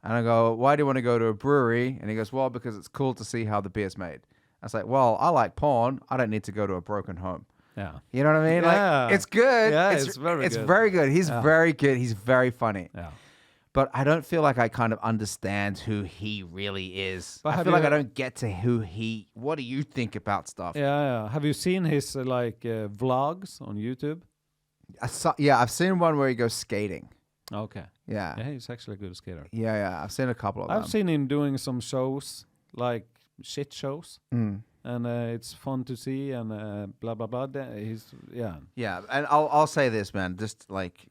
And I go, "Why do you want to go to a brewery?" And he goes, "Well, because it's cool to see how the beer's made." I was like, "Well, I like porn. I don't need to go to a broken home." Yeah, You know what I mean? Yeah. Like it's good. Yeah, it's very good. very good. He's Yeah. very good. He's very funny. yeah. But I don't feel like I kind of understand who he really is. But I have feel like I you- don't get to what do you think about stuff? Yeah. Have you seen his vlogs on YouTube? I've seen one where he goes skating. Okay. Yeah. Yeah, he's actually a good skater. Yeah. I've seen a couple of I've them. seen him doing some shows, like shit shows, Mm. and it's fun to see, and blah blah blah. Yeah, and I'll say this, man, just like,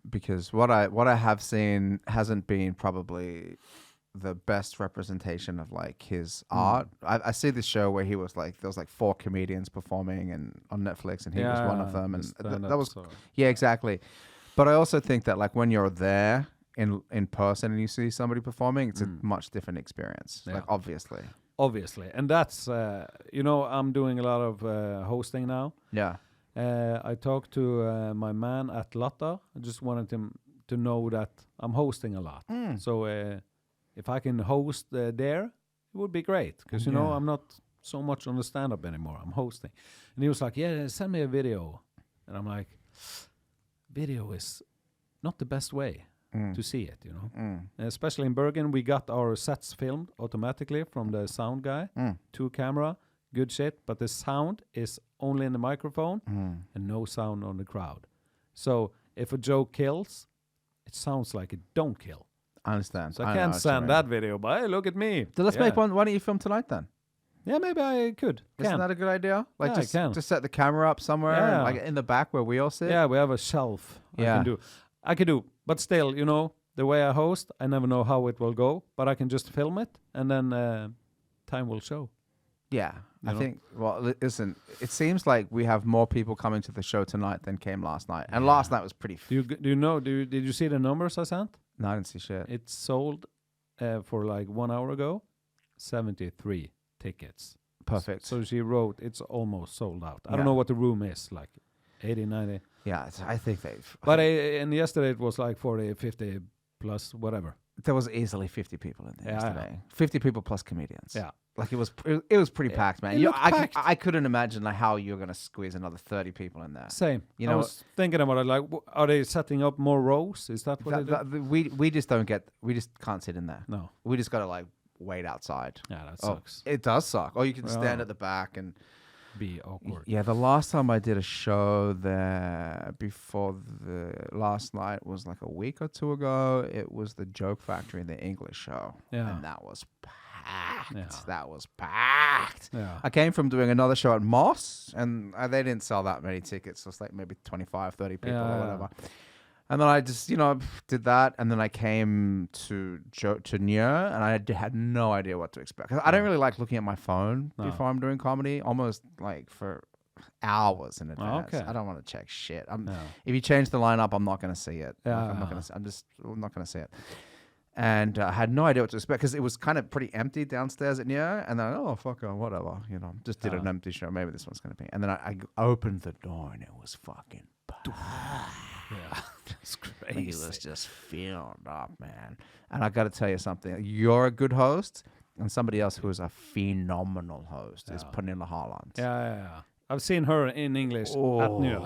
because what I have seen hasn't been probably the best representation of like his art. I see this show where he was like, there was like 4 comedians performing and on Netflix, and he was one of them, and that was yeah, exactly. But I also think that like when you're there in person and you see somebody performing, it's a much different experience. Yeah. Like obviously, and that's I'm doing a lot of hosting now. yeah, I talked to my man at Latta. I just wanted him to know that I'm hosting a lot. So if I can host there, it would be great. Because, Yeah. I'm not so much on the stand-up anymore. I'm hosting. And he was like, yeah, send me a video. And I'm like, video is not the best way to see it, Especially in Bergen, we got our sets filmed automatically from the sound guy to camera. Good shit. But the sound is only in the microphone and no sound on the crowd. So if a joke kills, it sounds like it don't kill. I understand. So I can't send that video, but hey, look at me. So let's Yeah. make one. Why don't you film tonight then? Yeah, maybe I could. Isn't that a good idea? Like Yeah, I can. just set the camera up somewhere, Yeah. like in the back where we all sit. Yeah, we have a shelf. Yeah. I can do. But still, the way I host, I never know how it will go. But I can just film it, and then time will show. Yeah, You I know? think. Well, listen, it seems like we have more people coming to the show tonight than came last night, and last night was pretty. Did you see the numbers I sent? No, I didn't see shit. It sold for like 1 hour ago, 73 tickets. Perfect. So she wrote, it's almost sold out. I Yeah. don't know what the room is, like 80, 90. Yeah, I think they've. But and yesterday it was like 40, 50 plus whatever. there was easily 50 people in there Yeah, yesterday. 50 people plus comedians. Yeah. Like it was pretty packed, man. it looked packed. I couldn't imagine like how you're gonna squeeze another 30 people in there. Same. You I know, was thinking about it. Like, are they setting up more rows? Is that what they do? We just don't get. We just can't sit in there. No. We just gotta like wait outside. Yeah, that Oh, sucks. it does suck. Or you can stand Oh. at the back and. Be awkward. Yeah, the last time I did a show there before the last night was like a week or two ago. It was the Joke Factory, the English show. Yeah. And that was packed. Yeah. That was packed. Yeah. I came from doing another show at Moss, and they didn't sell that many tickets. It was like maybe 25, 30 people or whatever. And then I just, did that. And then I came to Nieu, and I had no idea what to expect. I don't really like looking at my phone before I'm doing comedy, almost like for hours in advance. Okay. I don't want to check shit. If you change the lineup, I'm not going to see it. Yeah. I'm not going to see it. And I had no idea what to expect because it was kind of pretty empty downstairs at Nieu. And then, whatever. Just did an empty show. Maybe this one's going to be. And then I opened the door, and it was fucking packed. Yeah. It's crazy. It was just filled up, man. And I got to tell you something. You're a good host, and somebody else who is a phenomenal host is Pernilla Harland. Yeah. I've seen her in English at Nieu.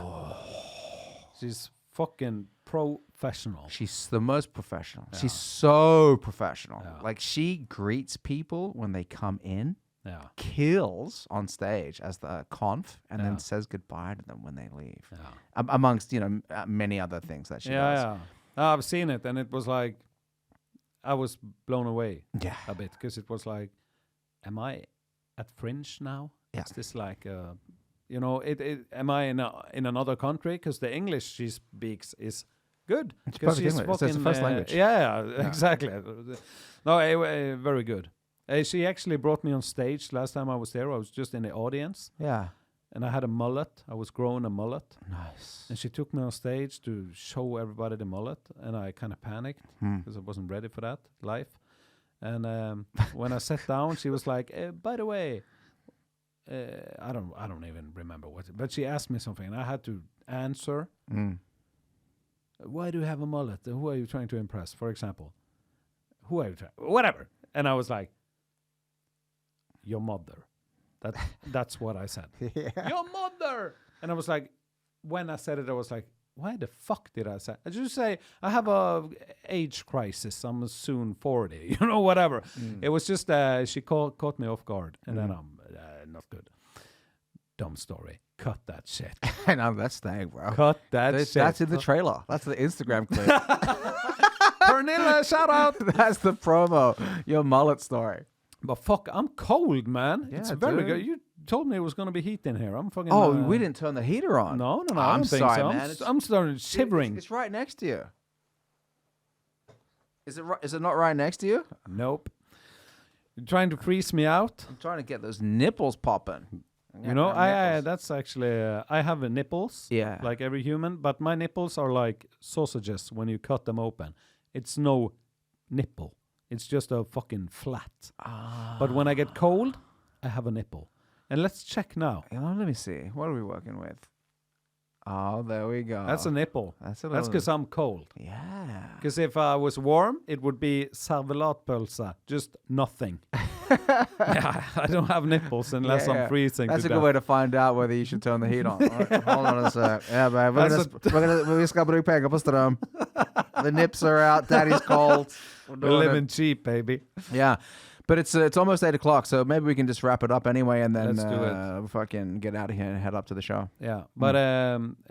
She's fucking professional. She's the most professional. Yeah. She's so professional. Yeah. Like, she greets people when they come in. Yeah. Kills on stage as the conf, and then says goodbye to them when they leave. Yeah. Amongst many other things that she does. Yeah. I've seen it, and it was like I was blown away. Yeah. A bit because it was like, am I at Fringe now? Yeah. Is this like am I in another country? Because the English she speaks is good. Because she's fucking, it's the first language. Yeah, exactly. No, very good. She actually brought me on stage last time I was there. I was just in the audience. Yeah. And I had a mullet. I was growing a mullet. Nice. And she took me on stage to show everybody the mullet. And I kind of panicked because I wasn't ready for that live. And when I sat down, she was like, by the way, I don't even remember what, but she asked me something and I had to answer. Why do you have a mullet? Who are you trying to impress? For example, who are you trying? Whatever. And I was like, your mother. That's what I said. Your mother. And I was like, when I said it, I was like, why the fuck did I say? I just say I have a age crisis. I'm soon 40. Whatever. It was just she caught me off guard, and then I'm not good. Dumb story. Cut that shit. I know that's staying, bro. Cut that shit. That's in the trailer. That's the Instagram clip. Pernilla, shout out. That's the promo. Your mullet story. But fuck, I'm cold, man. Yeah, it's very good. You told me it was going to be heat in here. I'm fucking. Oh, we didn't turn the heater on. No. I'm sorry, so. man. I'm starting shivering. It's right next to you. Is it not right next to you? Nope. You're trying to freeze me out. I'm trying to get those nipples popping. I that's actually I have nipples. Yeah. Like every human, but my nipples are like sausages when you cut them open. It's no nipple. It's just a fucking flat. But when I get cold, I have a nipple. And let's check now. Let me see. What are we working with? Oh, there we go. That's a nipple. That's because I'm cold. Yeah. Because if I was warm, it would be servelatpølse. Just nothing. Yeah, I don't have nipples unless I'm freezing. That's a good way to find out whether you should turn the heat on. Right, hold on a sec. Yeah, babe. Vi ska bruka pengar på ström. The nips are out. Daddy's cold. We're living cheap, baby. Yeah. But it's almost 8 o'clock, so maybe we can just wrap it up anyway, and then let's do it. Fucking get out of here and head up to the show. Yeah, but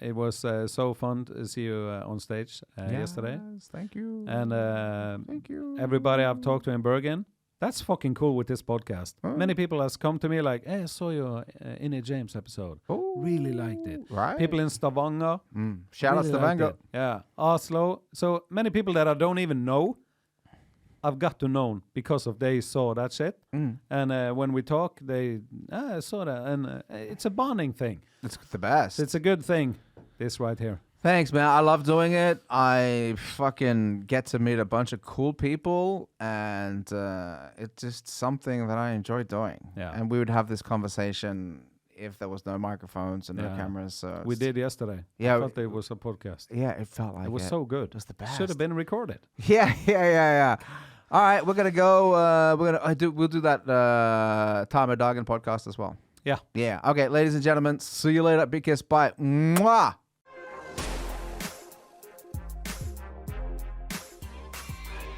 it was so fun to see you on stage yesterday. Thank you. And thank you. Everybody I've talked to in Bergen, that's fucking cool with this podcast. Many people has come to me like, hey, I saw your Inia James episode. Oh, really liked it. Right. People in Stavanger. Shout out Stavanger. Yeah, Oslo. So many people that I don't even know, I've got to know because of they saw that shit. And when we talk, I saw that. And it's a bonding thing. It's the best. It's a good thing, this right here. Thanks, man. I love doing it. I fucking get to meet a bunch of cool people, and it's just something that I enjoy doing. Yeah. And we would have this conversation if there was no microphones and no cameras. So we did yesterday. Yeah, I thought it was a podcast. Yeah, it felt like it was so good. It was the best. Should have been recorded. Yeah. All right, we're gonna go. We'll do that Time of Dagen podcast as well. Yeah. Okay, ladies and gentlemen, see you later. Big kiss. Bye. Mwah.